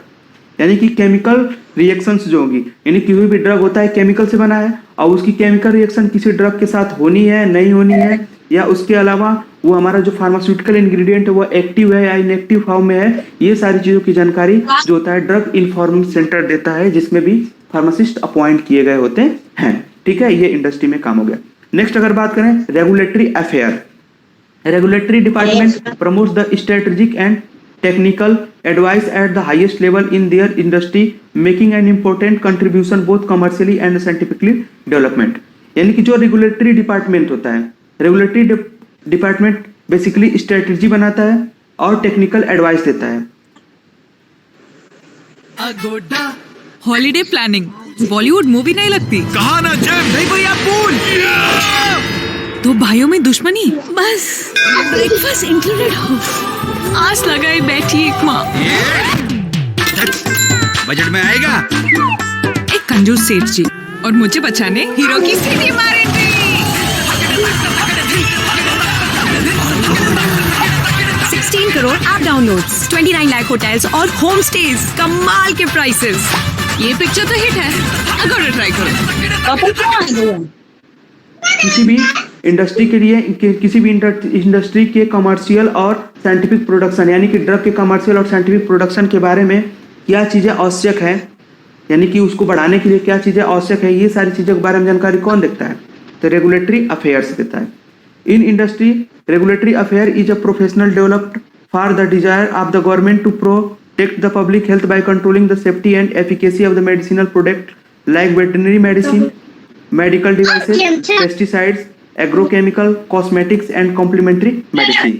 यानी कि केमिकल रिएक्शंस जो होगी, यानी कोई भी ड्रग होता है केमिकल से बना है और उसकी केमिकल रिएक्शन किसी ड्रग के साथ होनी है नहीं होनी है, या उसके अलावा वो हमारा जो फार्मास्यूटिकल इंग्रेडिएंट है वो एक्टिव है या इनएक्टिव फॉर्म में है, ये सारी चीजों की जानकारी जो होता है ड्रग इन्फॉर्मिंग सेंटर देता है, जिसमें भी फार्मासिस्ट अपॉइंट किए गए होते हैं, ठीक है। ये इंडस्ट्री में काम हो गया। नेक्स्ट अगर बात करें regulatory affair, regulatory department promotes the strategic and technical advice at the highest level in their industry, making an important contribution both commercially and scientifically development। यानी कि जो रेगुलेटरी डिपार्टमेंट होता है, रेगुलेटरी डिपार्टमेंट बेसिकली स्ट्रेटजी बनाता है और technical advice देता है। हॉलीडे प्लानिंग बॉलीवुड मूवी नहीं लगती, कहा ना जैम नहीं कोई आप पूल तो भाइयों में दुश्मनी, बस ब्रेकफास्ट इंक्लूडेड हो, आस लगाए बैठी एक माँ, बजट में आएगा। एक कंजूस सेठ जी और मुझे बचाने हीरो की सीटी मारेंगे। 16 crore app downloads, 29 lakh hotels और होम स्टेज, कमाल के प्राइसेस। ये पिक्चर तो हिट है, अगर ट्राई करो। किसी भी इंडस्ट्री के लिए किसी भी इंडस्ट्री के कमर्शियल और साइंटिफिक प्रोडक्शन, यानी कि ड्रग के कमर्शियल और साइंटिफिक प्रोडक्शन के बारे में क्या चीज़ें आवश्यक है, यानी कि उसको बढ़ाने के लिए क्या चीज़ें आवश्यक है, ये सारी चीज़ों के बारे में जानकारी कौन देता है? तो रेगुलेटरी अफेयर्स देता है। In industry, regulatory affair is a professional developed for the desire of the government to protect the public health by controlling the safety and efficacy of the medicinal product like veterinary medicine, medical devices, pesticides, agrochemical, cosmetics and complementary medicine।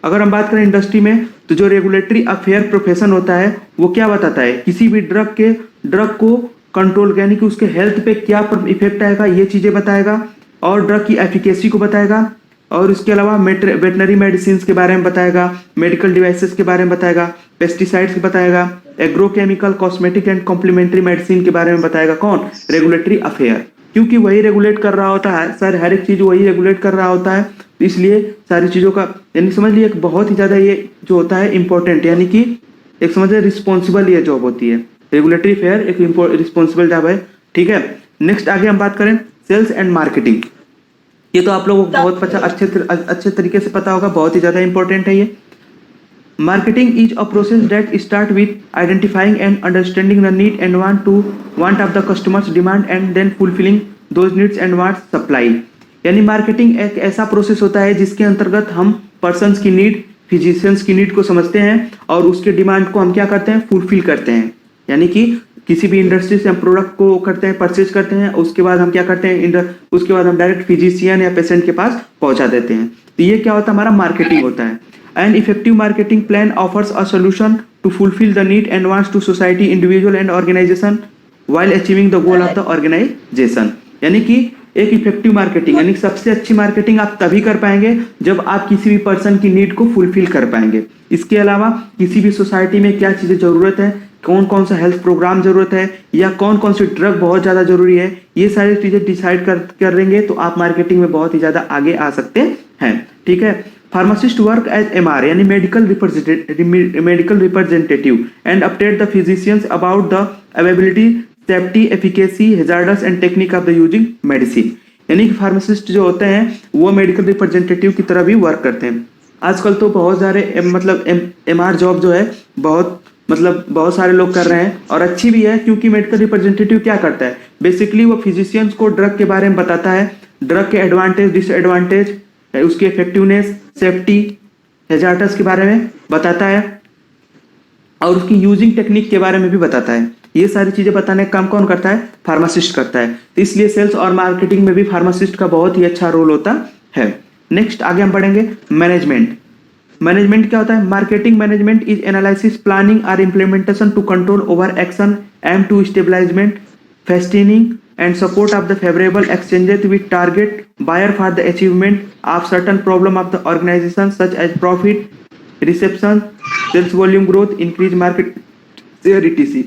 अगर हम बात करें industry में, तो जो regulatory affair profession होता है वो क्या बताता है? किसी भी ड्रग को कंट्रोल, यानी कि उसके हेल्थ पे क्या इफेक्ट आएगा, ये चीजें बताएगा, और ड्रग की एफिकेसी को बताएगा, और उसके अलावा वेटनरी मेडिसिन के बारे में बताएगा, मेडिकल डिवाइसेस के बारे में बताएगा, पेस्टिसाइड्स बताएगा, agrochemical, cosmetic and complementary medicine के बारे में बताएगा। कौन? रेगुलेटरी अफेयर, क्योंकि वही रेगुलेट कर रहा होता है सर, हर एक चीज वही रेगुलेट कर रहा होता है, इसलिए सारी चीजों का, यानी समझ लिए बहुत ही ज्यादा ये जो होता है इंपॉर्टेंट, यानी कि एक समझिए रिस्पॉन्सिबल ये जॉब होती है। रेगुलेटरी अफेयर एक रिस्पॉन्सिबल जॉब है, ठीक है। नेक्स्ट आगे हम बात करें सेल्स एंड मार्केटिंग। ये तो आप लोगों को बहुत अच्छे तरीके से पता होगा, बहुत ही ज्यादा इंपॉर्टेंट है ये। Marketing is a process that start with identifying and understanding the need and want of the customers demand and then fulfilling those needs and wants supply. यानी मार्केटिंग एक ऐसा प्रोसेस होता है जिसके अंतर्गत हम पर्सन्स की नीड, फिजिशियंस की नीड को समझते हैं और उसके डिमांड को हम क्या करते हैं? फुलफिल करते हैं। यानी कि किसी भी इंडस्ट्री से हम प्रोडक्ट को करते हैं, परचेज करते हैं, उसके बाद हम क्या करते हैं? उसके बाद हम डायरेक्ट फिजिशियन या पेशेंट के पास पहुंचा देते हैं। तो ये क्या होता है? हमारा मार्केटिंग होता है। An effective marketing plan offers a solution to fulfill the need and wants to society, individual and organization while achieving the goal of the organization। यानी कि एक इफेक्टिव मार्केटिंग, यानी सबसे अच्छी मार्केटिंग आप तभी कर पाएंगे जब आप किसी भी पर्सन की नीड को फुलफिल कर पाएंगे। इसके अलावा किसी भी सोसाइटी में क्या चीजें जरूरत है, कौन कौन सा हेल्थ प्रोग्राम जरूरत है, या कौन कौन सी ड्रग बहुत ज्यादा जरूरी है, ये सारी चीजें डिसाइड कर लेंगे तो आप मार्केटिंग में बहुत ही ज्यादा आगे आ सकते हैं, ठीक है। फार्मासिस्ट वर्क एज MR, यानी medical representative and update the physicians about the availability, safety, efficacy, hazards and technique of the using medicine. यानी कि फार्मासिस्ट जो होते हैं वो मेडिकल रिप्रेजेंटेटिव की तरह भी वर्क करते हैं। आजकल तो बहुत सारे MR जॉब जो है बहुत सारे लोग कर रहे हैं और अच्छी भी है, क्योंकि मेडिकल रिप्रेजेंटेटिव क्या करता है? बेसिकली वो फिजिशियंस को ड्रग के बारे में बताता है, ड्रग के एडवांटेज, डिसएडवांटेज, उसकी इफेक्टिवनेस, सेफ्टी, हैजार्डस के बारे में बताता है और उसकी यूजिंग टेक्निक के बारे में भी बताता है। ये सारी चीजें बताने का काम कौन करता है? फार्मासिस्ट करता है। तो इसलिए सेल्स और मार्केटिंग में भी फार्मासिस्ट का बहुत ही अच्छा रोल होता है। नेक्स्ट आगे हम बढ़ेंगे मैनेजमेंट। मैनेजमेंट क्या होता है? Marketing management is analysis, planning और implementation to control over action, aim to stabilisement, fastening and support of the favorable exchanges with target buyer for the achievement of certain problem of the organization such as profit, reception, sales volume growth, increase market share etc।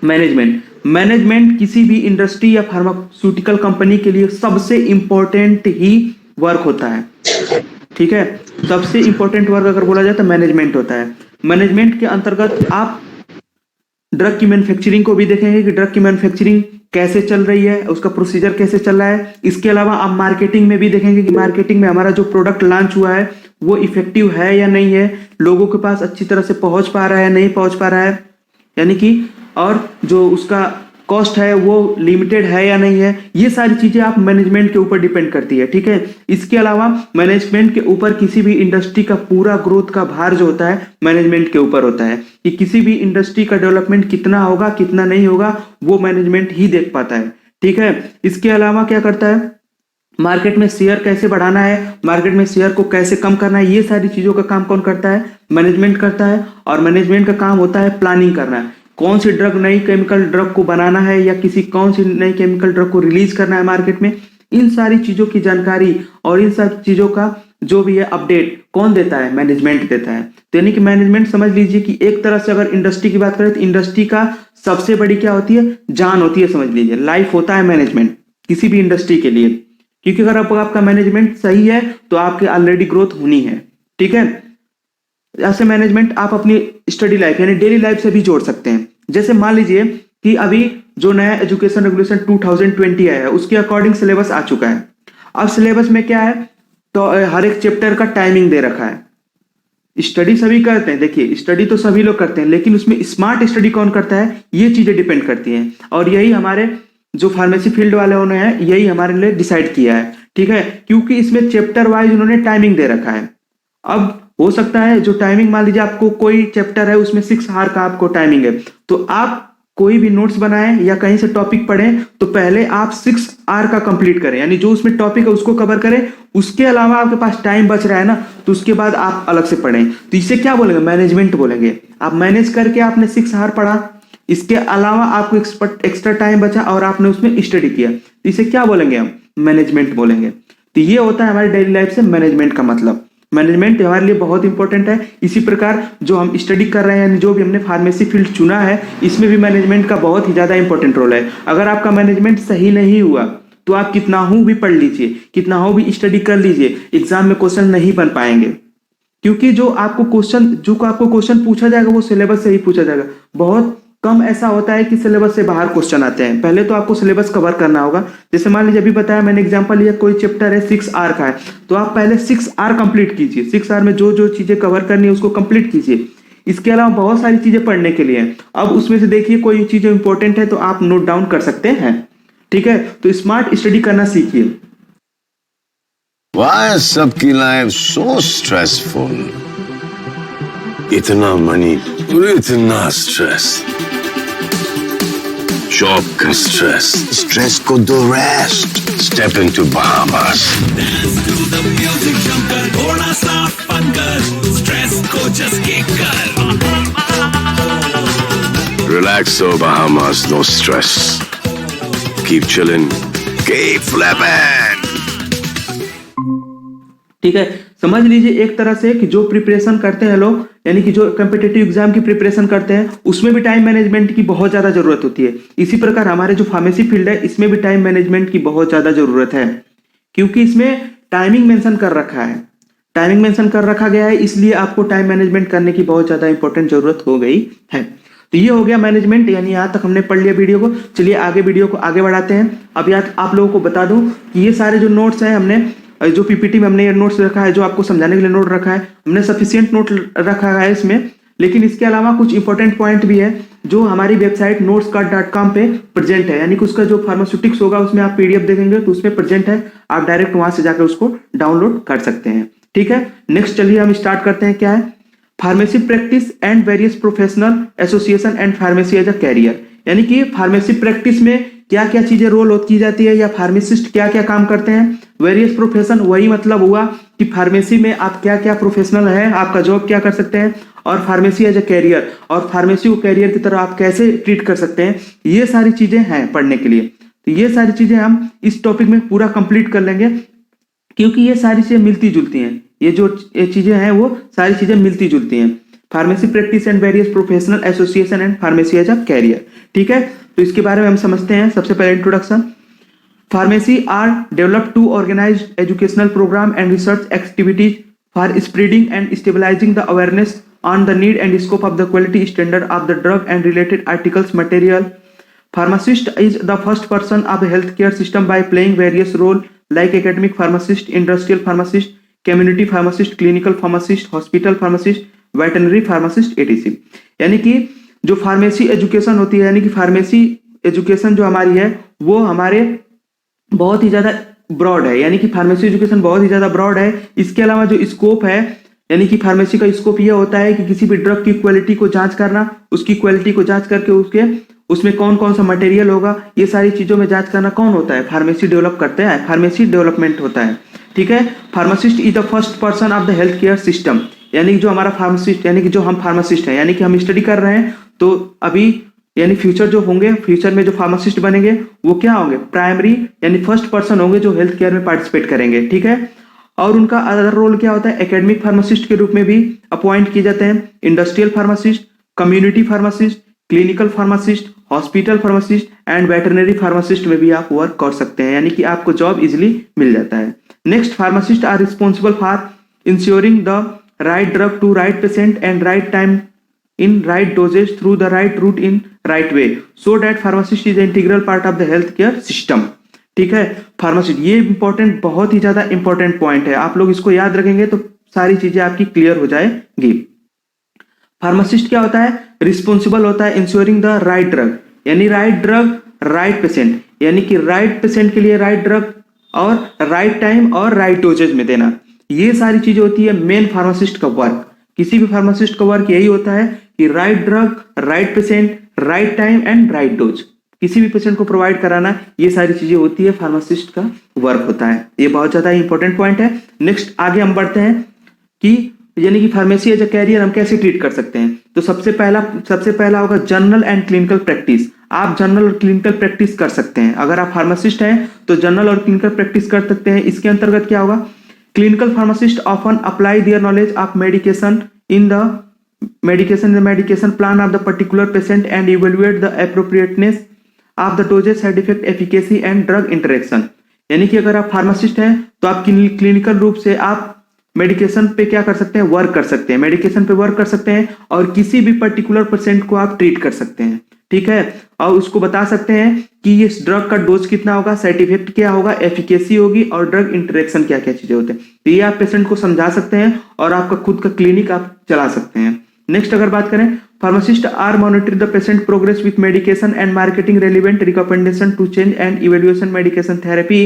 Management किसी भी industry या pharmaceutical company के लिए सबसे important ही work होता है, ठीक है। सबसे इंपॉर्टेंट वर्क अगर बोला जाए तो मैनेजमेंट होता है। मैनेजमेंट के अंतर्गत आप ड्रग की मैन्युफैक्चरिंग को भी देखेंगे कि ड्रग की मैन्युफैक्चरिंग कैसे चल रही है, उसका प्रोसीजर कैसे चल रहा है। इसके अलावा आप मार्केटिंग में भी देखेंगे कि मार्केटिंग में हमारा जो प्रोडक्ट लॉन्च हुआ है वो इफेक्टिव है या नहीं है, लोगों के पास अच्छी तरह से पहुंच पा रहा है, नहीं पहुंच पा रहा है, यानी कि और जो उसका कॉस्ट है वो लिमिटेड है या नहीं है। ये सारी चीजें आप मैनेजमेंट के ऊपर डिपेंड करती है, ठीक है। इसके अलावा मैनेजमेंट के ऊपर किसी भी इंडस्ट्री का पूरा ग्रोथ का भार जो होता है मैनेजमेंट के ऊपर होता है, कि किसी भी इंडस्ट्री का डेवलपमेंट कितना होगा कितना नहीं होगा वो मैनेजमेंट ही देख पाता है, ठीक है। इसके अलावा क्या करता है? मार्केट में शेयर कैसे बढ़ाना है, मार्केट में शेयर को कैसे कम करना है, ये सारी चीजों का काम कौन करता है? मैनेजमेंट करता है। और मैनेजमेंट का काम होता है प्लानिंग करना, कौन सी ड्रग, नई केमिकल ड्रग को बनाना है या किसी कौन सी नई केमिकल ड्रग को रिलीज करना है मार्केट में। इन सारी चीजों की जानकारी और इन सब चीजों का जो भी है अपडेट कौन देता है? मैनेजमेंट देता है। तो यानी कि मैनेजमेंट समझ लीजिए कि एक तरह से अगर इंडस्ट्री की बात करें तो इंडस्ट्री का सबसे बड़ी क्या होती है? जान होती है, समझ लीजिए लाइफ होता है मैनेजमेंट किसी भी इंडस्ट्री के लिए, क्योंकि अगर आपका मैनेजमेंट सही है तो आपकी ऑलरेडी ग्रोथ होनी है, ठीक है। ऐसे मैनेजमेंट आप अपनी स्टडी लाइफ यानी डेली लाइफ से भी जोड़ सकते हैं। जैसे मान लीजिए कि अभी जो नया एजुकेशन रेगुलेशन 2020 आया है उसके अकॉर्डिंग सिलेबस आ चुका है। अब सिलेबस में क्या है, तो हर एक चैप्टर का टाइमिंग दे रखा है। स्टडी सभी करते हैं, देखिए स्टडी तो सभी लोग करते हैं, लेकिन उसमें स्मार्ट स्टडी कौन करता है, ये चीजें डिपेंड करती हैं। और यही हमारे जो फार्मेसी फील्ड वाले उन्होंने है, यही हमारे लिए डिसाइड किया है, ठीक है, क्योंकि इसमें चैप्टर वाइज उन्होंने टाइमिंग दे रखा है। अब हो सकता है जो टाइमिंग, मान लीजिए आपको कोई चैप्टर है उसमें 6 आवर का आपको टाइमिंग है, तो आप कोई भी नोट्स बनाएं या कहीं से टॉपिक पढ़ें तो पहले आप 6 आवर का कंप्लीट करें, यानी जो उसमें टॉपिक है उसको कवर करें। उसके अलावा आपके पास टाइम बच रहा है ना, तो उसके बाद आप अलग से पढ़ें। तो इसे क्या बोलेंगे, मैनेजमेंट बोलेंगे। आप मैनेज करके आपने 6 आवर पढ़ा, इसके अलावा आपको एक्स्ट्रा टाइम बचा और आपने उसमें स्टडी किया, तो इसे क्या बोलेंगे, हम मैनेजमेंट बोलेंगे। तो ये होता है हमारी डेली लाइफ से मैनेजमेंट का मतलब। मैनेजमेंट हमारे लिए बहुत इंपॉर्टेंट है। इसी प्रकार जो हम स्टडी कर रहे हैं, यानी जो भी हमने फार्मेसी फील्ड चुना है, इसमें भी मैनेजमेंट का बहुत ही ज्यादा इंपॉर्टेंट रोल है। अगर आपका मैनेजमेंट सही नहीं हुआ तो आप कितना हो भी पढ़ लीजिए, कितना हो भी स्टडी कर लीजिए, एग्जाम में क्वेश्चन नहीं बन पाएंगे, क्योंकि जो आपको क्वेश्चन पूछा जाएगा वो सिलेबस से ही पूछा जाएगा। बहुत कम ऐसा होता है कि सिलेबस से बाहर क्वेश्चन आते हैं। पहले तो आपको सिलेबस कवर करना होगा। जैसे मान लीजिए अभी बताया मैंने एग्जांपल लिया, कोई चैप्टर है 6 आवर का है, तो आप पहले 6 आवर कंप्लीट कीजिए। 6 आवर में जो जो चीजें कवर करनी है उसको कंप्लीट कीजिए। इसके अलावा बहुत सारी चीजें पढ़ने के लिए हैं। अब उसमें से देखिए कोई चीजें इंपॉर्टेंट है तो आप नोट डाउन कर सकते हैं, ठीक है। तो स्मार्ट स्टडी करना सीखिए। Why is सबकी लाइफ so stressful? इतना मनी और इतना स्ट्रेस, जॉब का स्ट्रेस, स्ट्रेस को दो रेस्ट, स्टेप इनटू Bahamas। थोड़ा सा फन कर, स्ट्रेस को जस्ट किक कर। Relax so Bahamas, no stress। Keep chilling, keep flipping। ठीक है, समझ लीजिए एक तरह से कि जो प्रिपरेशन करते हैं लोग, यानी कि जो कॉम्पिटिटिव एग्जाम की प्रिपरेशन करते हैं, उसमें भी टाइम मैनेजमेंट की बहुत ज्यादा जरूरत होती है। इसी प्रकार हमारे जो फार्मेसी फील्ड है, इसमें भी टाइम मैनेजमेंट की बहुत ज्यादा जरूरत है, क्योंकि इसमें टाइमिंग मेंशन कर रखा है। टाइमिंग मेंशन कर रखा गया है, इसलिए आपको टाइम मैनेजमेंट करने की बहुत ज्यादा इंपॉर्टेंट जरूरत हो गई है। तो ये हो गया मैनेजमेंट, यानी यहाँ तक हमने पढ़ लिया वीडियो को। चलिए आगे वीडियो को आगे बढ़ाते हैं। अब याद आप लोगों को बता दूं कि ये सारे जो नोट्स हैं, हमने जो पीपीटी में हमने ये नोट्स रखा है, जो आपको समझाने के लिए नोट रखा है, हमने सफिशिएंट नोट रखा है इसमें। लेकिन इसके अलावा कुछ इंपॉर्टेंट पॉइंट भी है जो हमारी वेबसाइट notescard.com पे प्रेजेंट है, यानी कि उसका जो फार्मास्यूटिक्स होगा उसमें आप पीडीएफ देखेंगे तो उसमें प्रेजेंट है। आप डायरेक्ट वहां से जाकर उसको डाउनलोड कर सकते हैं, ठीक है। नेक्स्ट चलिए हम स्टार्ट करते हैं। क्या है, pharmacy practice and various professional association and pharmacy as a career, यानी कि फार्मेसी प्रैक्टिस में क्या क्या चीजें रोल की जाती है या फार्मासिस्ट क्या क्या काम करते हैं। वेरियस प्रोफेशन, वही मतलब हुआ कि फार्मेसी में आप क्या क्या प्रोफेशनल है, आपका जॉब क्या कर सकते हैं। और फार्मेसी एज अ कैरियर, और फार्मेसी को कैरियर की तरह आप कैसे ट्रीट कर सकते हैं, ये सारी चीजें हैं पढ़ने के लिए। तो ये सारी चीजें हम इस टॉपिक में पूरा कंप्लीट कर लेंगे, क्योंकि ये सारी चीजें मिलती जुलती हैं। ये जो चीजें हैं वो सारी चीजें मिलती जुलती हैं। Pharmacy practice and various professional association and pharmacy as a career, ठीक है। तो इसके बारे में हम समझते हैं। सबसे पहले introduction. Pharmacy are developed to organize educational program and research activities for spreading and stabilizing the awareness on the need and scope of the quality standard of the drug and related articles material. Pharmacist is the first person of the healthcare system by playing various roles like academic pharmacist, industrial pharmacist, community pharmacist, clinical pharmacist, hospital pharmacist, veterinary pharmacist etc. यानी कि जो pharmacy education होती है, यानी कि pharmacy education जो हमारी है वो हमारे बहुत ही ज्यादा ब्रॉड है, यानी कि फार्मेसी एजुकेशन बहुत ही ज्यादा ब्रॉड है। इसके अलावा जो स्कोप है, यानी कि फार्मेसी का स्कोप ये होता है कि किसी भी ड्रग की क्वालिटी को जांच करना, उसकी क्वालिटी को जांच करके उसमें कौन कौन सा मटेरियल होगा, ये सारी चीजों में जांच करना कौन होता है, फार्मेसी डेवलप करते हैं, फार्मेसी डेवलपमेंट होता है, ठीक है। Pharmacist is the first person of the health care system, यानी जो हमारा फार्मासिस्ट, यानी कि जो हम फार्मासिस्ट हैं, यानी कि हम स्टडी कर रहे हैं, तो अभी यानी फ्यूचर जो होंगे, फ्यूचर में जो फार्मासिस्ट बनेंगे वो क्या होंगे, प्राइमरी यानी फर्स्ट पर्सन होंगे जो हेल्थ केयर में पार्टिसिपेट करेंगे, ठीक है। और उनका अदर रोल क्या होता है, एकेडमिक फार्मासिस्ट के रूप में भी अपॉइंट किए जाते हैं, industrial pharmacist, community pharmacist, clinical pharmacist, hospital pharmacist and veterinary pharmacist में भी आप वर्क कर सकते हैं, यानी कि आपको जॉब इजिली मिल जाता है। Next, pharmacist are responsible for ensuring the right drug to right patient and right time in right dosage through the right route in right way, so that pharmacist is an integral part of the healthcare system, ठीक है। Pharmacist, ये important, बहुत ही ज्यादा important point है, आप लोग इसको याद रखेंगे तो सारी चीजें आपकी क्लियर हो जाएगी। फार्मासिस्ट क्या होता है? रिस्पॉन्सिबल होता है इंश्योरिंग द राइट ड्रग, यानी राइट ड्रग राइट पेशेंट, यानी कि राइट पेशेंट के लिए राइट ड्रग और राइट टाइम और राइट डोजेज में देना। ये सारी चीजें होती है मेन फार्मासिस्ट का वर्क। किसी भी फार्मासिस्ट का वर्क यही होता है कि right drug, right patient, right time and right dose किसी भी पेशेंट को प्रोवाइड कराना, ये सारी चीजें होती है फार्मासिस्ट का वर्क होता है। ये बहुत ज्यादा इंपॉर्टेंट पॉइंट है। नेक्स्ट आगे हम बढ़ते हैं कि यानी कि फार्मेसी एज अ कैरियर हम कैसे ट्रीट कर सकते हैं। तो सबसे पहला होगा जनरल एंड क्लिनिकल प्रैक्टिस। आप जनरल और क्लिनिकल प्रैक्टिस कर सकते हैं। अगर आप फार्मासिस्ट हैं तो जनरल और क्लिनिकल प्रैक्टिस कर सकते हैं। इसके अंतर्गत क्या होगा? Clinical pharmacist often apply their knowledge of medication in the medication plan of the particular patient and evaluate the appropriateness of the dosage, side effect, efficacy and drug interaction। यानी कि अगर आप फार्मासिस्ट हैं तो आप क्लिनिकल रूप से आप मेडिकेशन पे क्या कर सकते हैं? वर्क कर सकते हैं, मेडिकेशन पे वर्क कर सकते हैं और किसी भी पर्टिकुलर पेशेंट को आप ट्रीट कर सकते हैं, ठीक है। और उसको बता सकते हैं कि इस ड्रग का डोज कितना होगा, साइड इफेक्ट क्या होगा, एफिकेसी होगी और ड्रग इंटरेक्शन क्या क्या चीजें होते हैं। तो ये आप पेशेंट को समझा सकते हैं और आपका खुद का क्लिनिक आप चला सकते हैं। नेक्स्ट अगर बात करें, pharmacist are monitoring the patient progress with medication and marketing relevant recommendation to change and evaluation medication therapy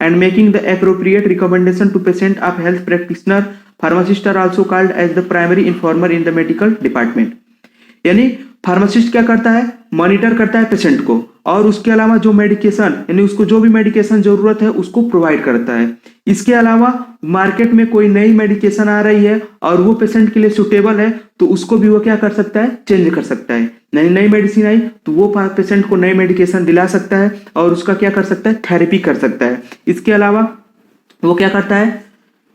and making the appropriate recommendation to patient of health practitioner. Pharmacist are also called as the primary informer in the medical department. यानी pharmacist क्या करता है? Monitor करता है patient को और उसके अलावा जो मेडिकेशन, यानी उसको जो भी मेडिकेशन जरूरत है उसको प्रोवाइड करता है। इसके अलावा मार्केट में कोई नई मेडिकेशन आ रही है और वो पेशेंट के लिए सुटेबल है तो उसको भी वो क्या कर सकता है? चेंज कर सकता है। नई मेडिसिन आई तो वो पेशेंट को नई मेडिकेशन दिला सकता है और उसका क्या कर सकता है? थेरेपी कर सकता है। इसके अलावा वो क्या करता है?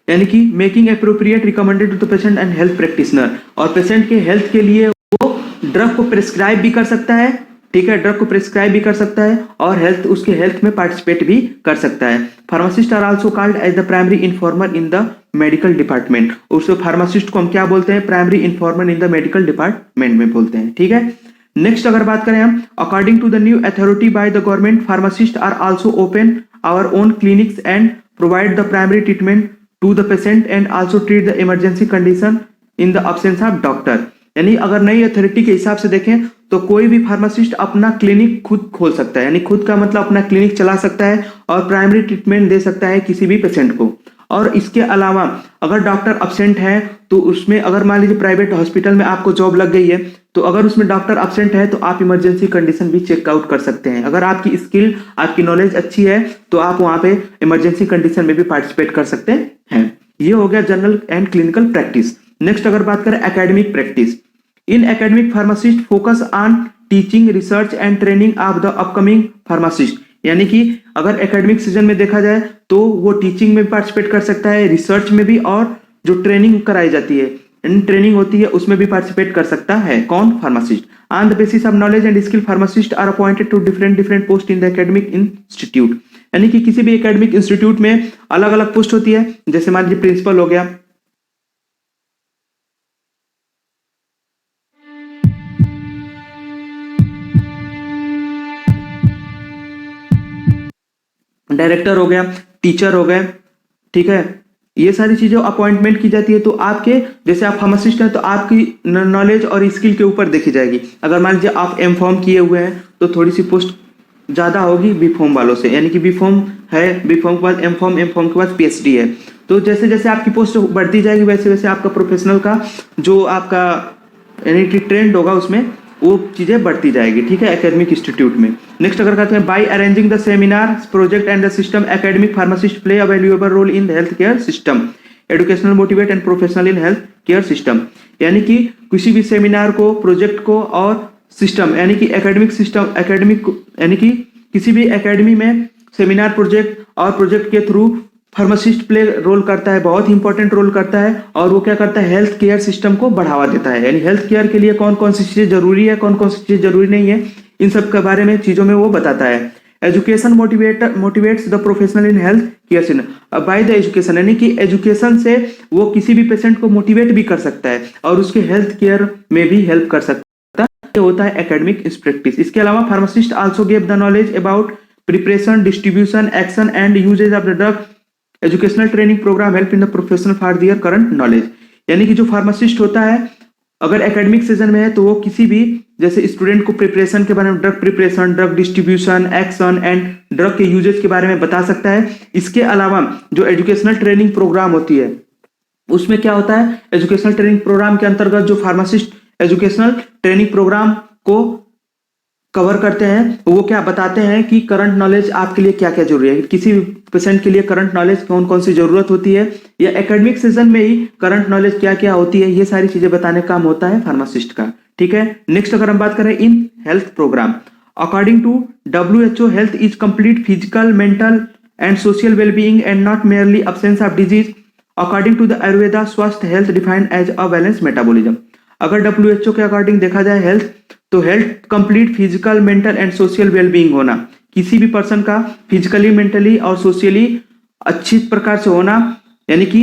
यानी कि making appropriate recommended to the patient and health practitioner, और पेशेंट के हेल्थ के लिए वो ड्रग को प्रिस्क्राइब भी कर सकता है, ठीक है, ड्रग को प्रिस्क्राइब भी कर सकता है और उसके हेल्थ में पार्टिसिपेट भी कर सकता है। Pharmacist are also called as the primary informer in the medical department. उस फार्मासिस्ट को हम क्या बोलते हैं? Primary informer in the medical department में बोलते हैं, ठीक है। नेक्स्ट अगर बात करें हम, according to the new authority by the government, pharmacist are also open our own clinics and provide the primary treatment to the patient and also treat the emergency condition in the absence of doctor. यानी अगर नई authority के हिसाब से देखें तो कोई भी फार्मासिस्ट अपना क्लिनिक खुद खोल सकता है, यानी खुद का मतलब अपना क्लिनिक चला सकता है और प्राइमरी ट्रीटमेंट दे सकता है किसी भी पेशेंट को। और इसके अलावा अगर डॉक्टर अब्सेंट है तो उसमें, अगर मान लीजिए प्राइवेट हॉस्पिटल में आपको जॉब लग गई है तो अगर उसमें डॉक्टर अब्सेंट है तो आप इमरजेंसी कंडीशन भी चेकआउट कर सकते हैं। अगर आपकी स्किल, आपकी नॉलेज अच्छी है तो आप वहां पे इमरजेंसी कंडीशन में भी पार्टिसिपेट कर सकते हैं। ये हो गया general and clinical practice. Next अगर बात करें academic practice, in academic pharmacist focus on teaching, research and training of the upcoming pharmacist. यानी कि अगर एकेडमिक सीजन में देखा जाए तो वो टीचिंग में भी पार्टिसिपेट कर सकता है, रिसर्च में भी, और जो ट्रेनिंग कराई जाती है, ट्रेनिंग होती है, उसमें भी पार्टिसिपेट कर सकता है। कौन? Pharmacist. On the basis of knowledge and skill pharmacist are appointed to different post in the academic institute. यानी कि किसी भी एकेडमिक इंस्टीट्यूट में अलग अलग पोस्ट होती है, जैसे मान लीजिए प्रिंसिपल हो गया, डायरेक्टर हो गया, टीचर हो गए, ठीक है। ये सारी चीजें अपॉइंटमेंट की जाती है तो आपके, जैसे आप फार्मासिस्ट हैं तो आपकी नॉलेज और स्किल के ऊपर देखी जाएगी। अगर मान लीजिए आप एम फॉर्म किए हुए हैं तो थोड़ी सी पोस्ट ज्यादा होगी बी फॉर्म वालों से, यानी कि बी फॉर्म है, बी फॉर्म के बाद एम फॉर्म, एम फॉर्म के बाद पीएचडी है। तो जैसे जैसे आपकी पोस्ट बढ़ती जाएगी वैसे वैसे आपका प्रोफेशनल का जो आपका यानी कि ट्रेंड होगा उसमें वो चीजें बढ़ती जाएगी, ठीक है, एकेडमिक इंस्टीट्यूट में। नेक्स्ट अगर कहते हैं, by arranging the seminar, project and the system, academic pharmacist play a valuable role in the health care system, educational, motivate and professional in health care system. यानी कि किसी भी सेमिनार को, project को और सिस्टम, यानी कि एकेडमिक सिस्टम, एकेडमिक यानी कि किसी भी एकेडमी में सेमिनार, प्रोजेक्ट और प्रोजेक्ट के थ्रू फार्मासिस्ट प्ले रोल करता है, बहुत ही इंपॉर्टेंट रोल करता है। और वो क्या करता है? हेल्थ केयर सिस्टम को बढ़ावा देता है। यानी हेल्थ केयर के लिए कौन कौन सी चीजें जरूरी है, कौन कौन सी चीजें जरूरी नहीं है, इन सब के बारे में चीजों में वो बताता है। Education motivates the professional in health care system by the education, यानी कि एजुकेशन से वो किसी भी पेशेंट को मोटिवेट भी कर सकता है और उसके हेल्थ केयर में भी हेल्प कर सकता है। ये होता है एकेडमिक प्रैक्टिस। इसके अलावा pharmacist also give the knowledge about preparation, distribution, action and uses of the drug. Educational training program help in the professional for their current knowledge. यानी कि जो फार्मासिस्ट होता है अगर एकेडमिक सीजन में है तो वो किसी भी जैसे स्टूडेंट को प्रिपरेशन के बारे में, drug preparation, drug distribution, action and drug के यूजेज के बारे में बता सकता है। इसके अलावा जो एजुकेशनल ट्रेनिंग प्रोग्राम होती है उसमें क्या होता है, एजुकेशनल ट्रेनिंग प्रोग्राम के अंतर्गत जो फार्मासिस्ट एजुकेशनल ट्रेनिंग प्रोग्राम को कवर करते हैं वो क्या बताते हैं कि करंट नॉलेज आपके लिए क्या क्या जरूरी है, किसी भी पेशेंट के लिए करंट नॉलेज कौन कौन सी जरूरत होती है, या एकेडमिक सेशन में ही करंट नॉलेज क्या क्या होती है, ये सारी चीजें बताने का काम होता है फार्मासिस्ट का। ठीक है, नेक्स्ट अगर हम बात करें इन health program, according to WHO health is complete physical, mental and social wellbeing and not merely absence of disease. According to the Ayurveda swasthya health defined as a balance metabolism. अगर WHO के अकॉर्डिंग देखा जाए health तो health complete physical, mental and social wellbeing होना, किसी भी person का physically, mentally और सोशली अच्छी प्रकार से होना यानी कि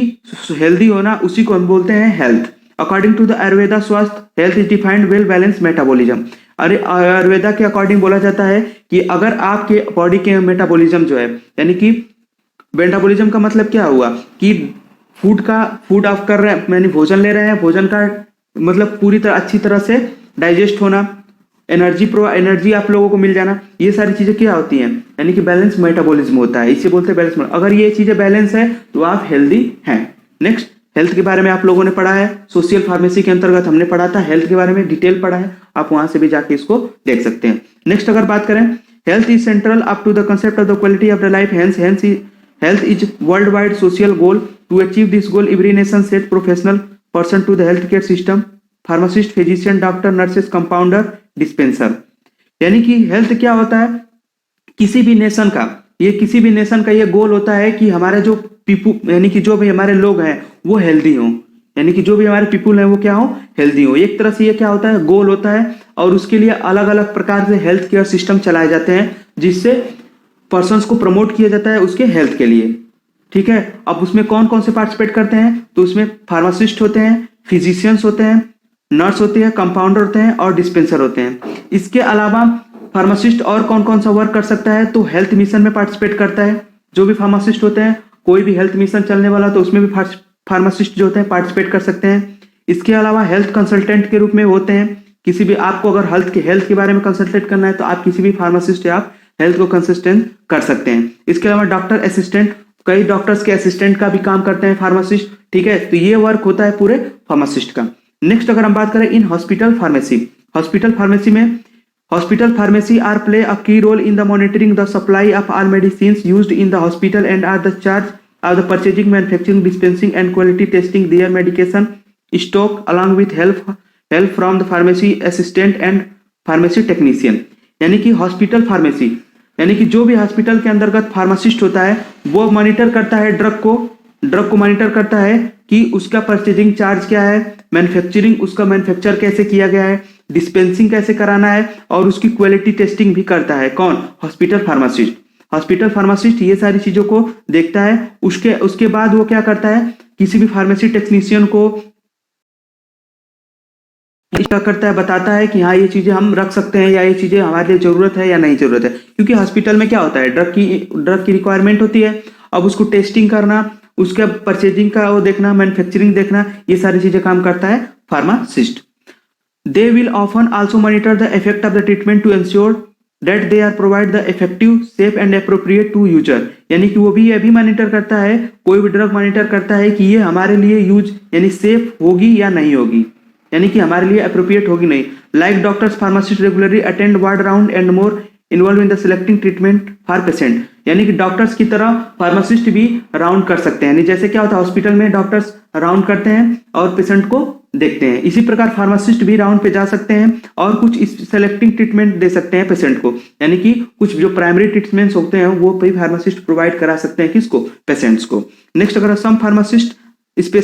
हेल्दी होना, उसी को हम बोलते हैं health. According to the Ayurveda swasthya health is defined well balance metabolism. अरे आयुर्वेदा के अकॉर्डिंग बोला जाता है कि अगर आपके बॉडी के मेटाबॉलिज्म जो है यानी कि मेटाबॉलिज्म का मतलब क्या हुआ कि फूड आप कर रहे हैं, यानी भोजन ले रहे हैं, भोजन का मतलब पूरी तरह अच्छी तरह से डाइजेस्ट होना, एनर्जी आप लोगों को मिल जाना, ये सारी चीजें क्या होती हैं यानी कि बैलेंस मेटाबॉलिज्म होता है, इसे बोलते हैं बैलेंस। अगर ये चीजें बैलेंस है तो आप हेल्दी हैं। नेक्स्ट, हेल्थ के बारे में आप लोगों ने पढ़ा है, सोशल फार्मेसी के अंतर्गत हमने पढ़ा था, हेल्थ के बारे में डिटेल पढ़ा है, आप वहां से भी जाके इसको देख सकते हैं। नेक्स्ट अगर बात करें, health is central up to the concept of the quality of the life, hence health is world wide social goal. To achieve this goal every nation set professional person to the health care system, pharmacist, physician, doctor, nurses, compounder, dispenser. यानी कि health क्या होता है, किसी भी nation का ये गोल होता है कि हमारे जो पीपल यानी कि जो भी हमारे लोग हैं वो हेल्दी हों, यानी कि जो भी हमारे पीपल हैं वो क्या हो, हेल्दी हो। एक तरह से ये क्या होता है, गोल होता है, और उसके लिए अलग अलग प्रकार से हेल्थ केयर सिस्टम चलाए जाते हैं जिससे पर्सन्स को प्रमोट किया जाता है उसके हेल्थ के लिए। ठीक है, अब उसमें कौन कौन से पार्टिसिपेट करते हैं, तो उसमें फार्मासिस्ट होते हैं, फिजिशियंस होते हैं, नर्स होती है, कंपाउंडर होते हैं और डिस्पेंसर होते हैं। इसके अलावा फार्मासिस्ट और कौन कौन सा वर्क कर सकता है, तो हेल्थ मिशन में पार्टिसिपेट करता है। जो भी फार्मासिस्ट होते हैं, कोई भी हेल्थ मिशन चलने वाला तो उसमें भी फार्मासिस्ट जो होते हैं पार्टिसिपेट कर सकते हैं। इसके अलावा हेल्थ कंसल्टेंट के रूप में होते हैं, किसी भी आपको अगर हेल्थ के बारे में कंसल्टेट करना है तो आप किसी भी फार्मासिस्ट या आप हेल्थ को कंसल्टेंट कर सकते हैं। इसके अलावा डॉक्टर असिस्टेंट, कई डॉक्टर्स के असिस्टेंट का भी काम करते हैं फार्मासिस्ट। ठीक है, तो ये वर्क होता है पूरे फार्मासिस्ट का। नेक्स्ट अगर हम बात करें इन हॉस्पिटल फार्मेसी में, hospital pharmacy are play a key role in the monitoring the supply of all medicine used in the hospital and are the charge of the purchasing, manufacturing, dispensing and quality testing their medication stock along with help from the pharmacy assistant and pharmacy technician. यानी कि hospital pharmacy यानी कि जो भी hospital के अंतर्गत pharmacist होता है वो मॉनिटर करता है ड्रग को मॉनिटर करता है कि उसका परचेजिंग चार्ज क्या है, मैन्युफैक्चरिंग उसका मैन्युफैक्चर कैसे किया गया है, डिस्पेंसिंग कैसे कराना है, और उसकी क्वालिटी टेस्टिंग भी करता है। कौन, हॉस्पिटल फार्मासिस्ट ये सारी चीजों को देखता है। उसके बाद वो क्या करता है, किसी भी फार्मेसी टेक्नीशियन को क्या करता है, बताता है कि हाँ ये चीजें हम रख सकते हैं या ये चीजें हमारे लिए जरूरत है या नहीं जरूरत है। क्योंकि हॉस्पिटल में क्या होता है, ड्रग की रिक्वायरमेंट होती है, अब उसको टेस्टिंग करना, उसका परचेजिंग का वो देखना, मैन्युफैक्चरिंग देखना, ये सारी चीजें काम करता है pharmacist. They will often also monitor the effect of the treatment to ensure that they are provide the effective, safe and appropriate to user. यानी कि वो भी ये भी मॉनिटर करता है, कोई भी ड्रग मॉनिटर करता है कि ये हमारे लिए यूज यानी सेफ होगी या नहीं होगी, यानी कि हमारे लिए अप्रोप्रिएट होगी नहीं। Like doctors, pharmacist regularly attend ward round and more involve in the selecting treatment for patient. यानी कि डॉक्टर्स की तरह फार्मासिस्ट भी राउंड कर सकते हैं, यानी जैसे क्या होता है हॉस्पिटल में डॉक्टर्स राउंड करते हैं और पेशेंट को देखते हैं, इसी प्रकार फार्मासिस्ट भी राउंड पे जा सकते हैं और कुछ सेलेक्टिंग ट्रीटमेंट दे सकते हैं पेशेंट को। यानी कि कुछ जो प्राइमरी ट्रीटमेंट्स होते हैं वो भी फार्मासिस्ट प्रोवाइड करा सकते हैं, किसको, पेशेंट्स को। नेक्स्ट अगर सम फार्मासिस्ट स्पेशल